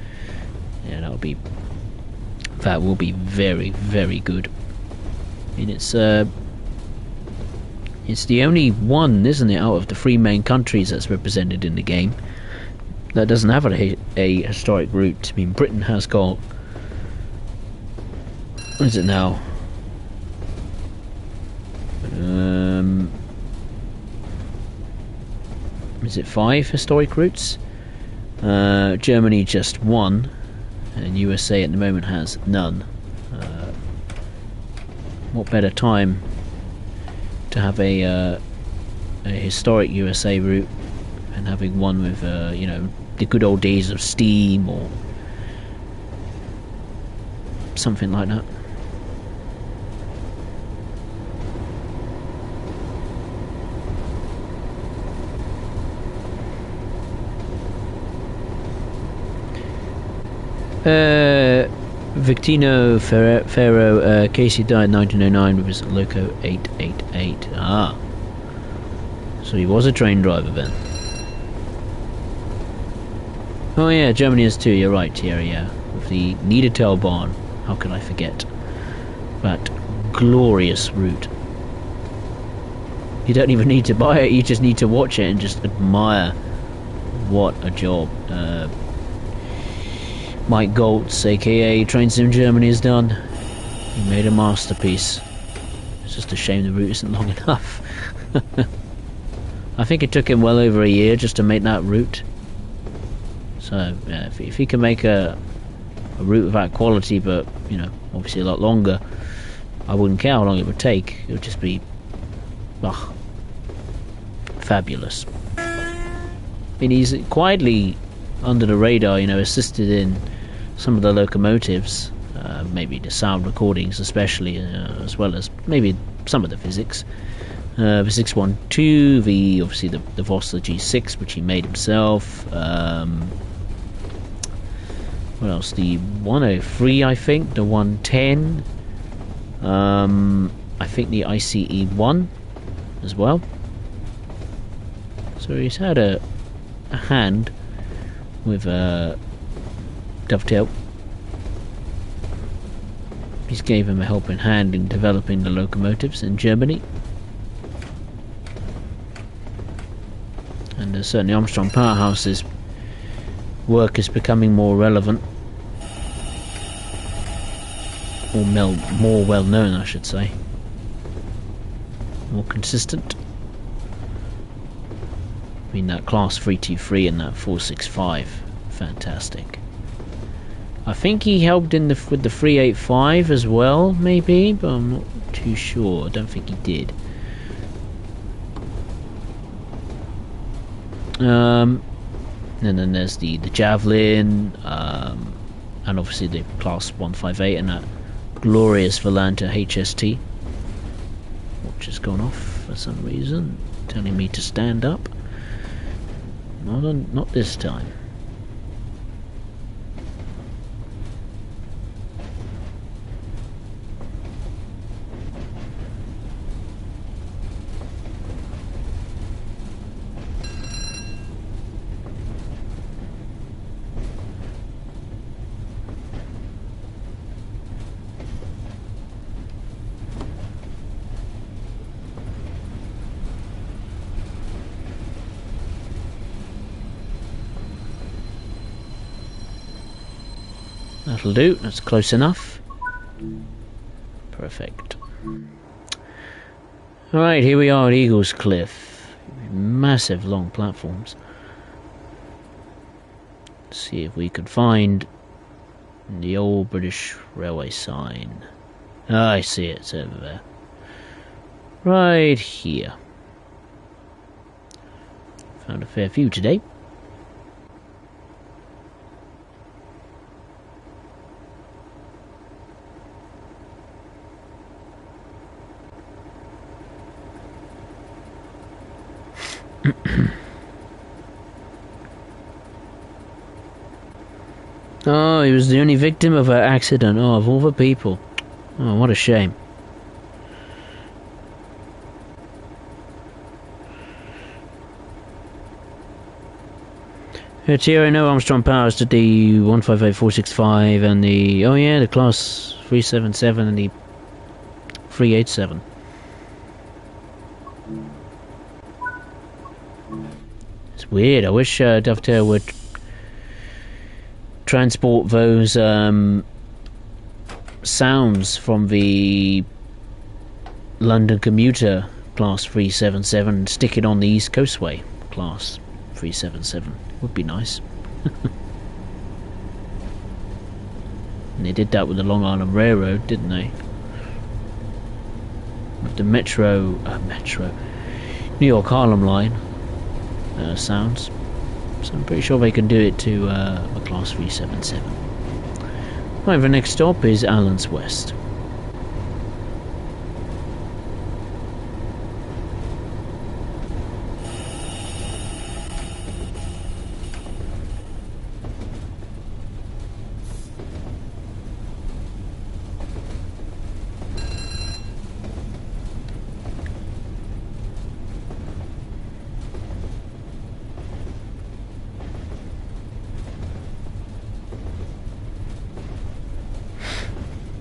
Yeah, that will be very, very good. I mean, it's the only one, isn't it, out of the 3 main countries that's represented in the game that doesn't have a historic route. I mean, Britain has got, what is it now? Is it 5 historic routes? Germany just 1, and USA at the moment has none. What better time to have a historic USA route and having one with you know, the good old days of steam or something like that. Victino Ferro, Casey died in 1909 with his Loco 888. Ah, so he was a train driver then. Oh yeah, Germany has 2, you're right, Thierry, yeah. With the Niedertalbahn, how could I forget that glorious route. You don't even need to buy it, you just need to watch it and just admire. What a job Mike Goltz, aka Train Sim Germany, has done. He made a masterpiece. It's just a shame the route isn't long enough. I think it took him well over a year just to make that route. So yeah, if he can make a route of that quality, but you know, obviously a lot longer, I wouldn't care how long it would take. It would just be fabulous. I mean, he's quietly under the radar, you know, assisted in some of the locomotives, maybe the sound recordings especially, as well as maybe some of the physics. The 612, obviously the Vossler G6, which he made himself. What else? The 103, I think, the 110. I think the ICE 1 as well. So he's had a hand with Dovetail. He's gave him a helping hand in developing the locomotives in Germany. And certainly Armstrong Powerhouse's work is becoming more relevant. Or more well known, I should say. More consistent. I mean, that class 323 and that 465, fantastic. I think he helped in with the 385 as well, maybe, but I'm not too sure. I don't think he did. And then there's the Javelin, and obviously the class 158 and that glorious Volanta HST, which has gone off for some reason, telling me to stand up. Not this time. That'll do, that's close enough. Perfect. Alright, here we are at Eagles Cliff. Massive long platforms. Let's see if we can find the old British Railway sign. Ah, I see it, it's over there. Right here. Found a fair few today. Oh, he was the only victim of an accident. Oh, of all the people. Oh, what a shame. It's here, I know Armstrong Powers did the 158465 and the... Oh yeah, the Class 377 and the 387. It's weird, I wish Dovetail would transport those sounds from the London commuter Class 377 and stick it on the East Coastway Class 377. Would be nice. And they did that with the Long Island Railroad, didn't they? With the Metro New York Harlem line sounds. So I'm pretty sure they can do it to a Class 377. Right, the next stop is Allen's West.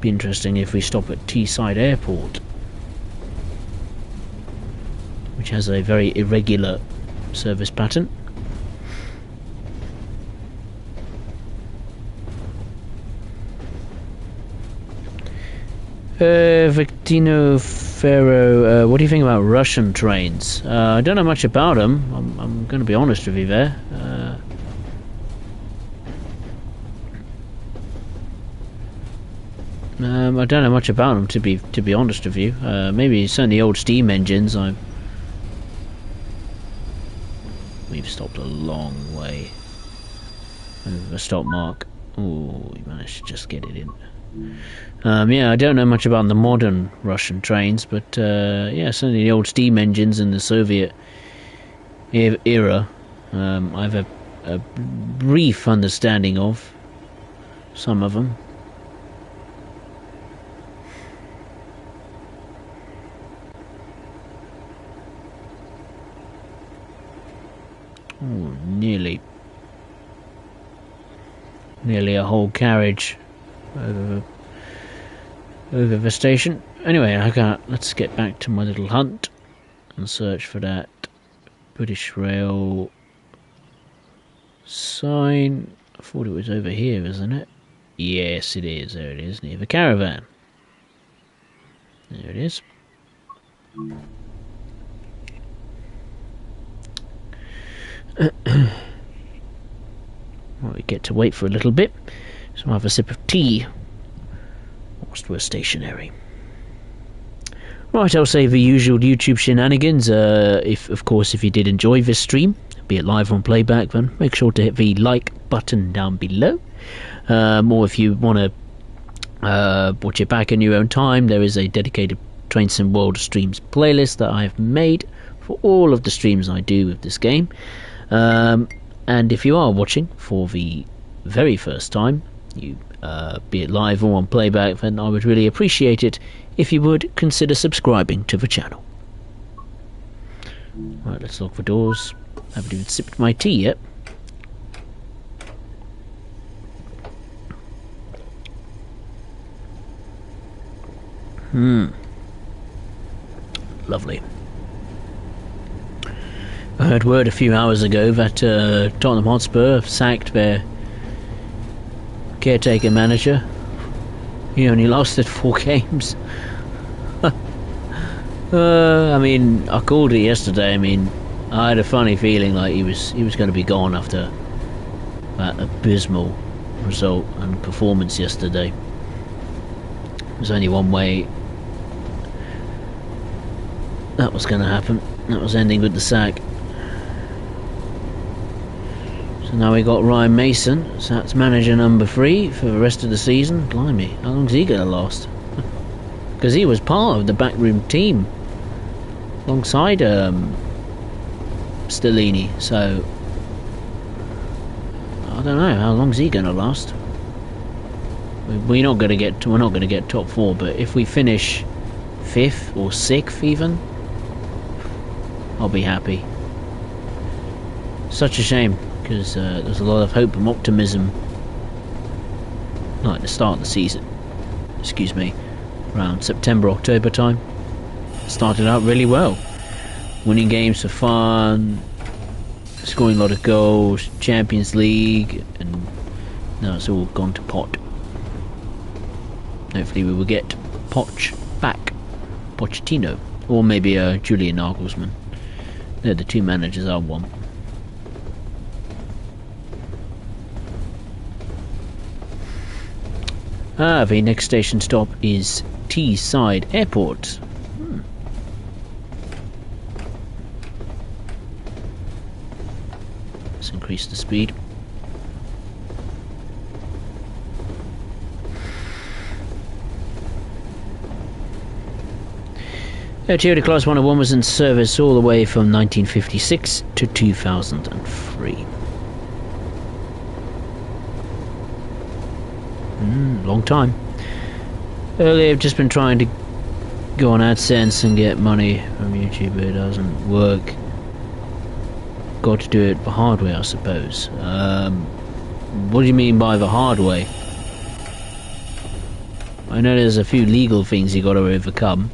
Be interesting if we stop at Teesside Airport, which has a very irregular service pattern. Victino Ferro, what do you think about Russian trains? I don't know much about them. I'm going to be honest with you there. I don't know much about them, to be honest with you. Maybe certainly old steam engines. We've stopped a long way over the stop mark. Oh, we managed to just get it in. Yeah, I don't know much about the modern Russian trains, but yeah, certainly the old steam engines in the Soviet era. I have a brief understanding of some of them. Oh, nearly a whole carriage over the station. Anyway, let's get back to my little hunt and search for that British Rail sign. I thought it was over here, isn't it? Yes, it is. There it is, near the caravan. There it is. Well, we get to wait for a little bit, so I'll have a sip of tea whilst we're stationary. Right, I'll say the usual YouTube shenanigans. Of course, if you did enjoy this stream, be it live or on playback, then make sure to hit the like button down below. Or if you want to Watch it back in your own time. There is a dedicated Train Sim World streams playlist that I have made for all of the streams I do with this game. And if you are watching for the very first time, you be it live or on playback, then I would really appreciate it if you would consider subscribing to the channel. Right, let's lock the doors. I haven't even sipped my tea yet. Lovely. I heard word a few hours ago that Tottenham Hotspur have sacked their caretaker manager. He only lasted 4 games. I mean, I called it yesterday. I mean, I had a funny feeling like he was going to be gone after that abysmal result and performance yesterday. There's only one way that was going to happen. That was ending with the sack. So now we got Ryan Mason, so that's manager number 3 for the rest of the season. Blimey, how long's he going to last? Because he was part of the backroom team alongside Stellini, so I don't know how long's he going to last. We're not going to get top 4, but if we finish 5th or 6th even, I'll be happy. Such a shame, because there's a lot of hope and optimism like at the start of the season, excuse me, around September, October time. Started out really well, winning games for fun, scoring a lot of goals, Champions League, and now it's all gone to pot. Hopefully we will get Poch back, Pochettino, or maybe Julian Nagelsmann. They're the 2 managers I want. The next station stop is Teesside Airport. Let's increase the speed. Toyota Class 101 was in service all the way from 1956 to 2003. Long time. Earlier I've just been trying to go on AdSense and get money from YouTube, but it doesn't work. Got to do it the hard way, I suppose. What do you mean by the hard way? I know there's a few legal things you got to overcome.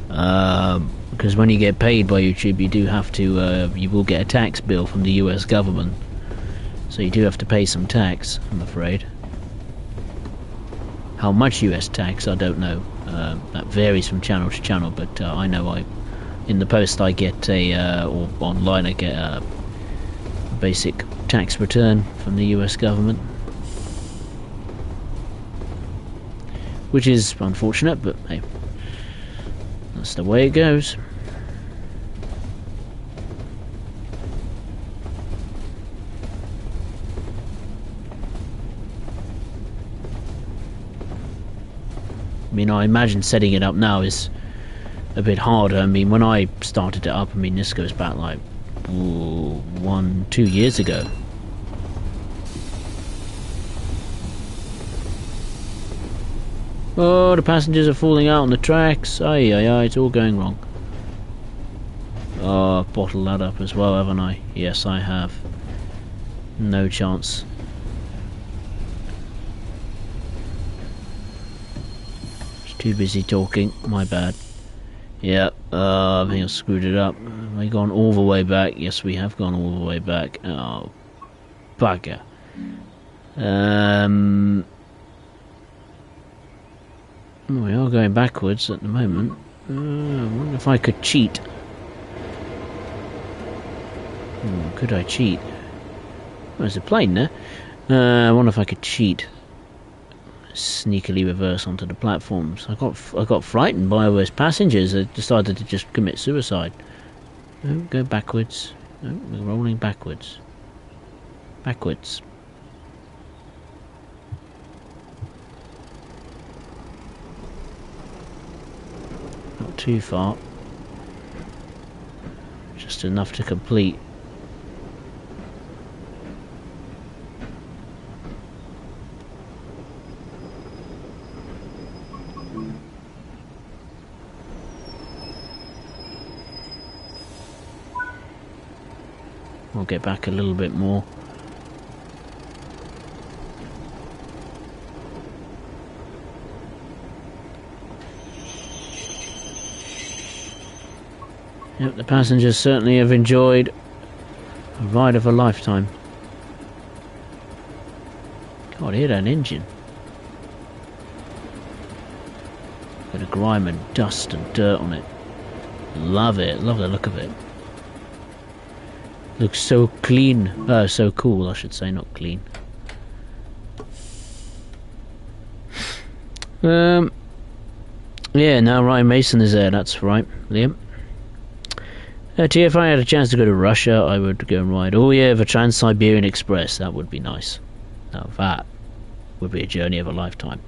Because when you get paid by YouTube, you do have to, you will get a tax bill from the US government. So you do have to pay some tax, I'm afraid. How much US tax, I don't know. That varies from channel to channel, but I know in the post I get or online I get a basic tax return from the US government. Which is unfortunate, but hey, that's the way it goes. I mean, I imagine setting it up now is a bit harder. I mean, when I started it up, I mean, this goes back like 1-2 years ago. Oh, the passengers are falling out on the tracks. Aye, aye, aye, it's all going wrong. Oh, I've bottled that up as well, haven't I? Yes, I have. No chance. Too busy talking, my bad. Yeah, I think I screwed it up. Have we gone all the way back? Yes, we have gone all the way back. Oh, bugger. We are going backwards at the moment. I wonder if I could cheat. Could I cheat? Oh, there's a plane there. I wonder if I could cheat. Sneakily reverse onto the platforms. I got frightened by all those passengers that decided to just commit suicide. Oh, go backwards. Oh, we're rolling backwards. Backwards. too far. Just enough to complete. We'll get back a little bit more. Yep, the passengers certainly have enjoyed a ride of a lifetime. God, hear that engine. Got a grime and dust and dirt on it. Love it, love the look of it. Looks so clean. So cool, I should say, not clean. Yeah, now Ryan Mason is there, that's right, Liam. If I had a chance to go to Russia, I would go and ride. Oh yeah, the Trans-Siberian Express, that would be nice. Now that would be a journey of a lifetime.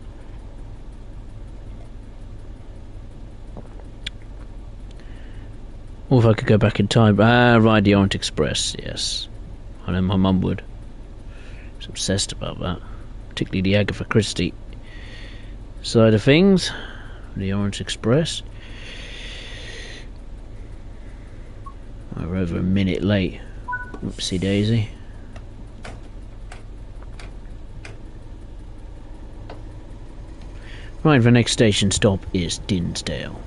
Or if I could go back in time, ride the Orient Express, yes. I know my mum would. She's obsessed about that. Particularly the Agatha Christie side of things. The Orient Express. We're over a minute late. Oopsie daisy. Right, the next station stop is Dinsdale.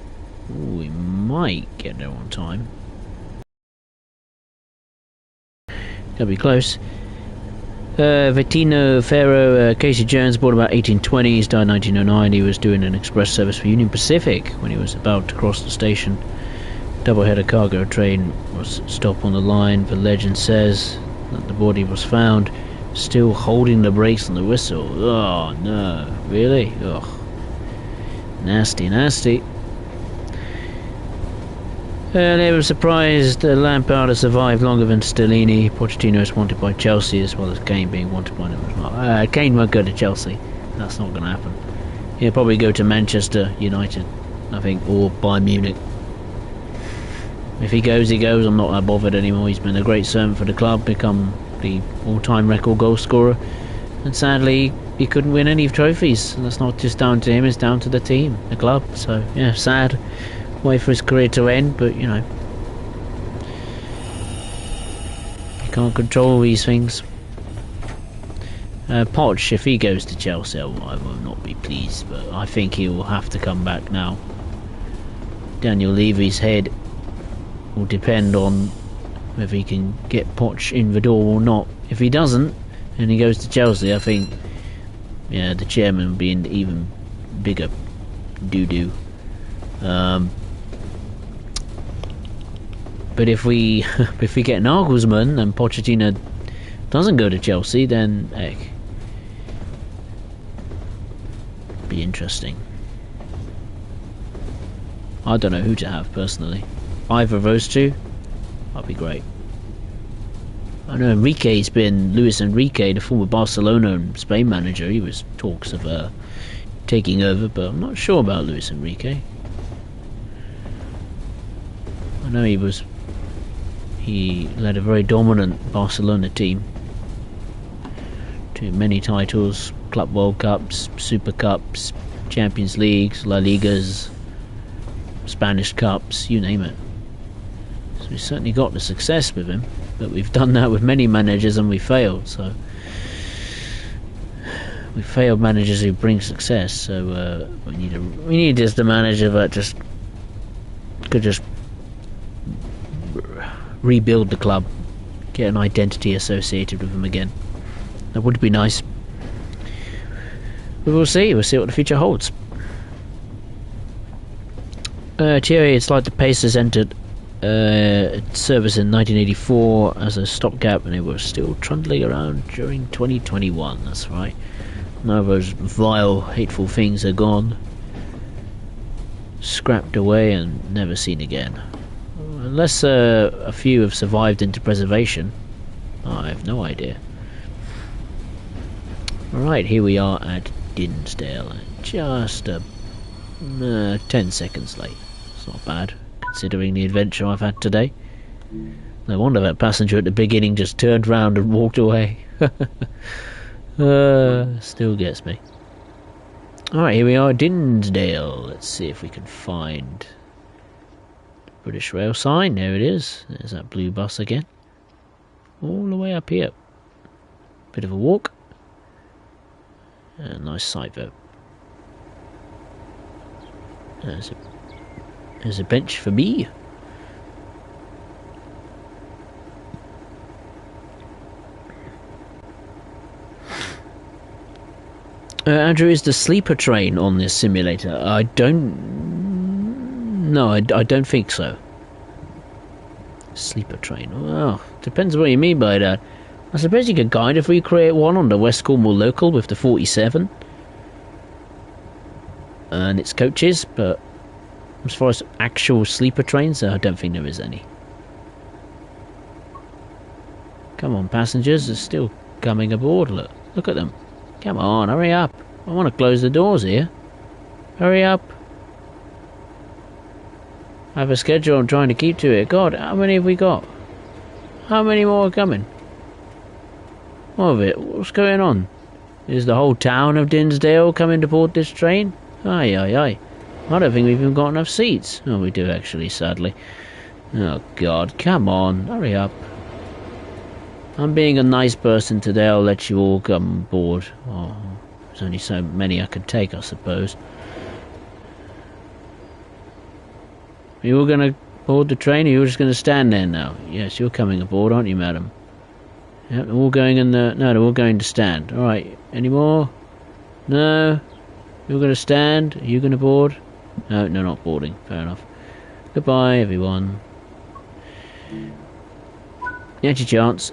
Ooh, we might get there on time. Gotta be close. Vettino Ferro, Casey Jones, born about 1820s, died 1909. He was doing an express service for Union Pacific when he was about to cross the station. Double-header cargo train was stopped on the line. The legend says that the body was found still holding the brakes on the whistle. Oh no, really? Ugh. Nasty, nasty. They were surprised Lampard survived longer than Stellini. Pochettino is wanted by Chelsea as well as Kane being wanted by them as well. Kane won't go to Chelsea. That's not going to happen. He'll probably go to Manchester United, I think, or Bayern Munich. If he goes, he goes. I'm not that bothered anymore. He's been a great servant for the club, become the all-time record goal scorer. And sadly, he couldn't win any trophies. And that's not just down to him, it's down to the team, the club. So, yeah, sad way for his career to end, but, you know, you can't control these things. Poch, if he goes to Chelsea, I will not be pleased, but I think he will have to come back now. Daniel Levy's head will depend on whether he can get Poch in the door or not. If he doesn't, and he goes to Chelsea, I think, yeah, the chairman will be in even bigger doo-doo. But if we get Nagelsmann and Pochettino doesn't go to Chelsea, then heck, be interesting. I don't know who to have personally. Either of those two, that'd be great. I know Enrique's been Luis Enrique, the former Barcelona and Spain manager. He was talks of taking over, but I'm not sure about Luis Enrique. I know he led a very dominant Barcelona team to many titles, Club World Cups, Super Cups, Champions Leagues, La Ligas, Spanish Cups, you name it. So we certainly got the success with him, but we've done that with many managers and we failed. So we failed managers who bring success. So we need just a manager that could just rebuild the club, get an identity associated with them again. That would be nice. But we'll see what the future holds. Thierry, it's like the Pacers entered service in 1984 as a stopgap, and it was still trundling around during 2021. That's right. Now those vile, hateful things are gone, scrapped away and never seen again. Unless a few have survived into preservation. I have no idea. Alright, here we are at Dinsdale. Just 10 seconds late. It's not bad, considering the adventure I've had today. No wonder that passenger at the beginning just turned round and walked away. Still gets me. Alright, here we are, Dinsdale. Let's see if we can find the British Rail sign. There it is. There's that blue bus again. All the way up here. Bit of a walk. A nice sight though. There's a bench for me. Andrew, is the sleeper train on this simulator? I don't... No, I don't think so. Sleeper train. Well, depends what you mean by that. I suppose you could kind of recreate one on the West Cornwall local with the 47 and its coaches, but as far as actual sleeper trains, I don't think there is any. Come on, passengers, they're still coming aboard. Look at them. Come on, hurry up. I want to close the doors here. Hurry up. I have a schedule I'm trying to keep to it. God, how many have we got? How many more are coming? What of it? What's going on? Is the whole town of Dinsdale coming to board this train? Aye, aye, aye. I don't think we've even got enough seats. Oh, we do actually, sadly. Oh, God, come on, hurry up. I'm being a nice person today, I'll let you all come aboard. Oh, there's only so many I can take, I suppose. Are you all going to board the train, or are you all just going to stand there now? Yes, you're coming aboard, aren't you, madam? Yep, they're all going in the... No, they're all going to stand. Alright, any more? No? You're going to stand? Are you going to board? No, no, not boarding. Fair enough. Goodbye, everyone. Get your chance.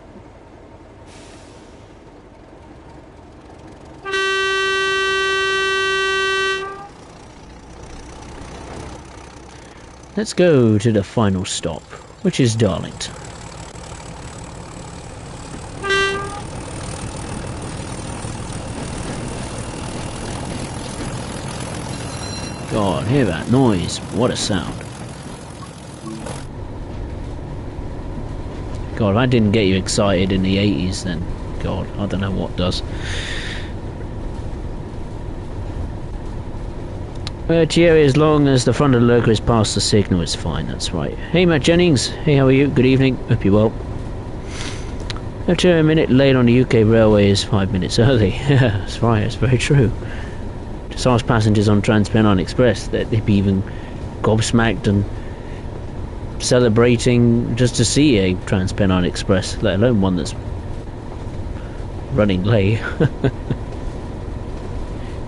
Let's go to the final stop, which is Darlington. God, hear that noise. What a sound. God, if that didn't get you excited in the 80s, then God, I don't know what does. Thierry, as long as the front of the loco is past the signal, it's fine, that's right. Hey, Matt Jennings. Hey, how are you? Good evening. Hope you're well. A minute late on the UK railway is 5 minutes early. Yeah, that's right, it's very true. Just ask passengers on Trans-Pennine Express that they'd be even gobsmacked and celebrating just to see a Trans-Pennine Express, let alone one that's running late.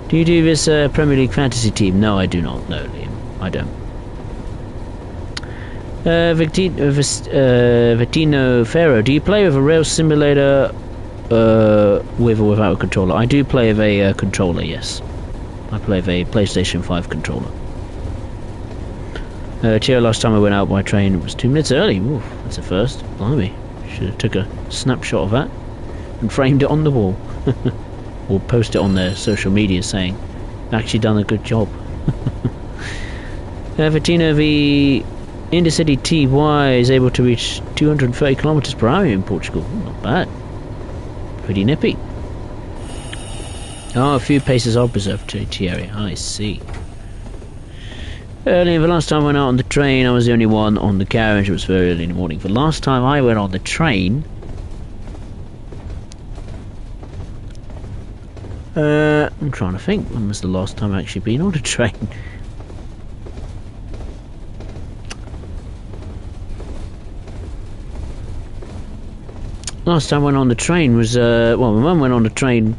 Do you do this Premier League fantasy team? No, I do not. No, Liam, I don't. Victino Ferro, do you play with a rail simulator with or without a controller? I do play with a controller, yes. I play with a PlayStation 5 controller. Cheer, last time I went out by train, it was 2 minutes early. Ooh, that's a first. Blimey. Should have took a snapshot of that and framed it on the wall. Or post it on their social media saying, actually done a good job. Victino, the Intercity TY is able to reach 230 kilometers per hour in Portugal. Not bad. Pretty nippy. Oh, a few paces are preserved to Thierry. I see. Earlier, the last time I went out on the train, I was the only one on the carriage. It was very early in the morning. The last time I went on the train... I'm trying to think. When was the last time I actually been on a train? Last time I went on the train was, well, my mum went on the train,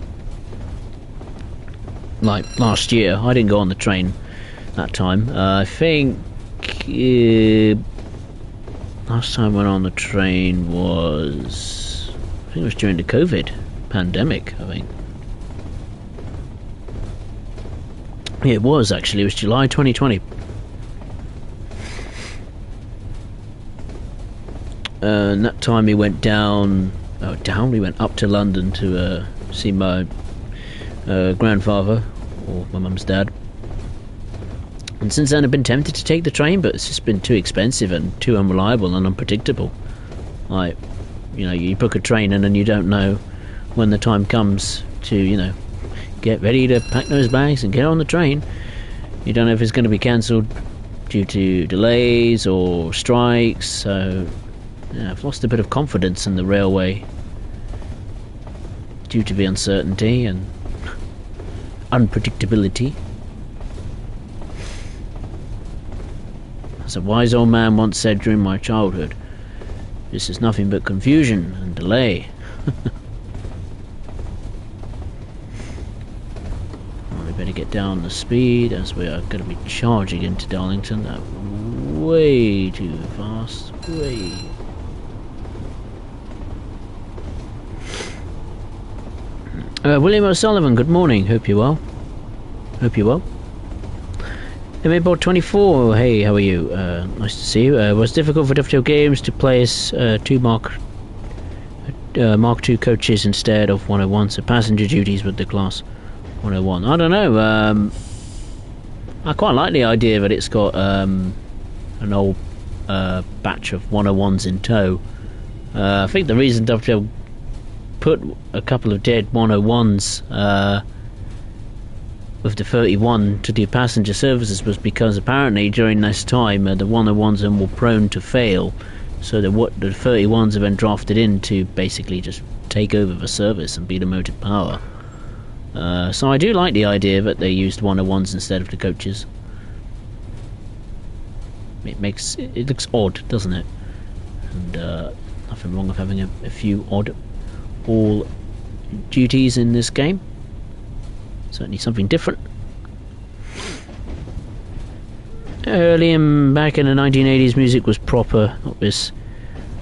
like, last year. I didn't go on the train that time. I think, last time I went on the train was, I think it was during the COVID pandemic, I think. Yeah, it was actually. It was July 2020. And that time we went down. We went up to London to see my grandfather, or my mum's dad. And since then I've been tempted to take the train, but it's just been too expensive and too unreliable and unpredictable. Like, you know, you book a train and then you don't know when the time comes to, you know, get ready to pack those bags and get on the train. You don't know if it's going to be cancelled due to delays or strikes, so yeah, I've lost a bit of confidence in the railway due to the uncertainty and unpredictability. As a wise old man once said during my childhood, this is nothing but confusion and delay. We better get down the speed as we are going to be charging into Darlington. Way too fast. Way. William O'Sullivan, good morning. Hope you're well. Hope you're well. MABot 24, hey, how are you? Nice to see you. It was difficult for Dovetail Games to place two Mark II coaches instead of 101, so passenger duties with the Class 101. I don't know. I quite like the idea that it's got an old batch of 101s in tow. I think the reason Dovetail put a couple of dead 101s with the 31 to do passenger services was because apparently during this time the 101s are more prone to fail, so the 31s have been drafted in to basically just take over the service and be the motive power. So I do like the idea that they used 101s instead of the coaches. It looks odd, doesn't it? And nothing wrong with having a few odd all duties in this game. Certainly something different. Early and back in the 1980s, music was proper, not this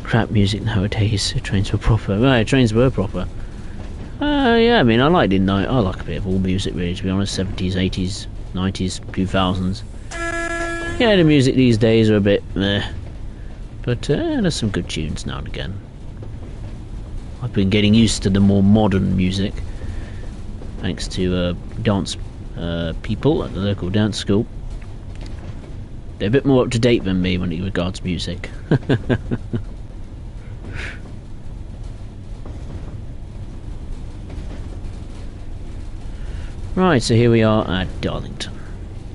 crap music nowadays. Trains were proper. Right, trains were proper. Yeah, I mean, I like a bit of all music, really, to be honest. 70s, 80s, 90s, 2000s. Yeah, the music these days are a bit meh. But there's some good tunes now and again. I've been getting used to the more modern music, thanks to dance people at the local dance school. They're a bit more up to date than me when it regards music. Right, so here we are at Darlington,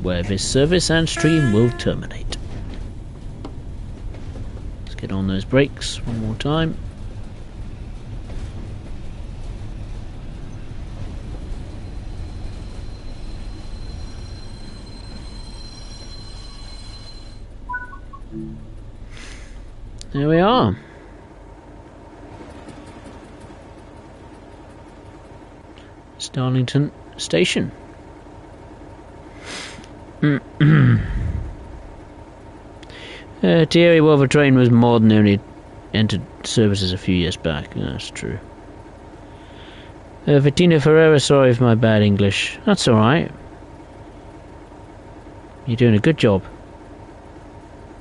where this service and stream will terminate. Let's get on those brakes one more time. There we are. It's Darlington Station. Thierry, well, the train was modern, only entered services a few years back. Yeah, that's true. Bettina Ferreira, sorry for my bad English. That's alright. You're doing a good job.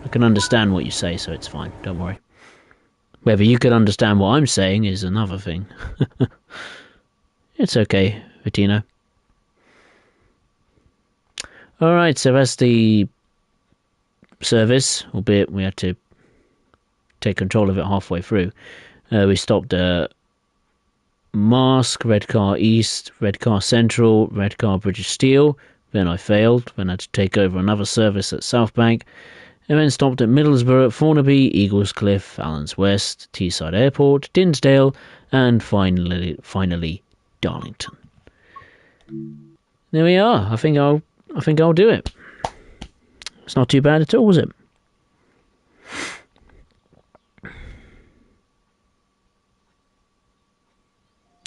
I can understand what you say, so it's fine. Don't worry. Whether you can understand what I'm saying is another thing. It's okay, Bettina. Alright, so that's the service, albeit we had to take control of it halfway through. We stopped at Mask, Redcar East, Redcar Central, Redcar British Steel. Then I failed, then I had to take over another service at South Bank, and then stopped at Middlesbrough, Thornaby, Eaglescliffe, Allens West, Teesside Airport, Dinsdale, and finally Darlington. There we are. I think I'll do it. It's not too bad at all, is it?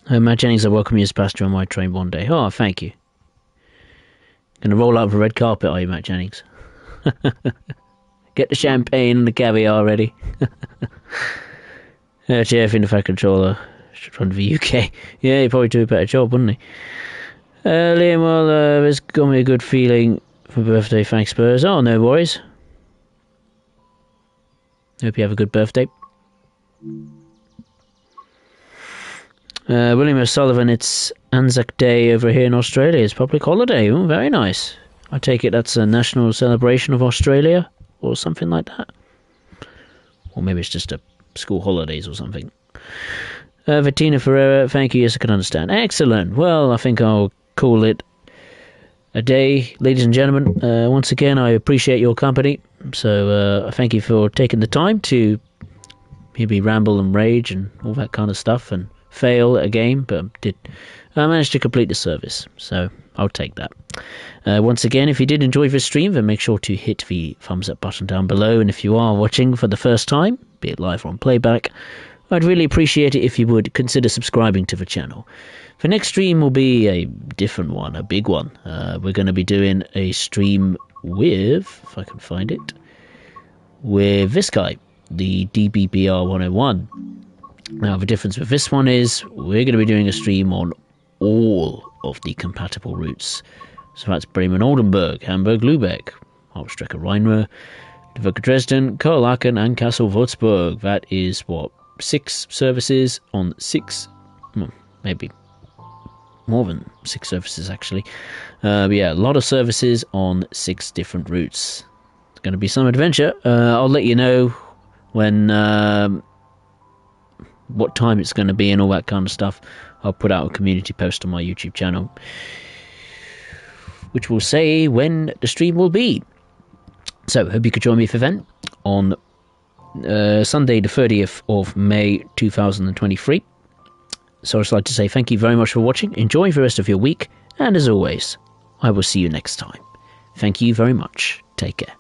Matt Jennings, I welcome you as passenger on my train one day. Oh, thank you. Gonna roll out the red carpet, are you, Matt Jennings? Get the champagne and the caviar ready. Jeff in the Fat Controller should run the UK. Yeah, he'd probably do a better job, wouldn't he? Liam, well, it's got me a good feeling for birthday. Thanks, Spurs. Oh, no worries. Hope you have a good birthday. William O'Sullivan, it's Anzac Day over here in Australia. It's public holiday. Oh, very nice. I take it that's a national celebration of Australia or something like that. Or maybe it's just a school holidays or something. Bettina Ferreira, thank you. Yes, I can understand. Excellent. Well, I think I'll call it a day, ladies and gentlemen. Once again, I appreciate your company. So thank you for taking the time to hear me ramble and rage and all that kind of stuff and fail at a game, but I managed to complete the service, so I'll take that. Once again, if you did enjoy this stream, then make sure to hit the thumbs up button down below, and if you are watching for the first time, be it live or on playback, I'd really appreciate it if you would consider subscribing to the channel. The next stream will be a different one, a big one. We're going to be doing a stream with, if I can find it, with this guy, the DBBR 101. Now, the difference with this one is we're going to be doing a stream on all of the compatible routes. So that's Bremen-Oldenburg, Hamburg-Lübeck, Hauptstrecke-Rhein-Ruhr, Dresden, Karl-Aachen and Kassel-Würzburg. That is, 6 services on 6, maybe more than 6 services actually. But yeah, a lot of services on 6 different routes. It's going to be some adventure. I'll let you know when, what time it's going to be and all that kind of stuff. I'll put out a community post on my YouTube channel, which will say when the stream will be. So, hope you could join me for then on Sunday the 30th of May 2023. So I'd just like to say thank you very much for watching. Enjoy the rest of your week, and as always, I will see you next time. Thank you very much. Take care.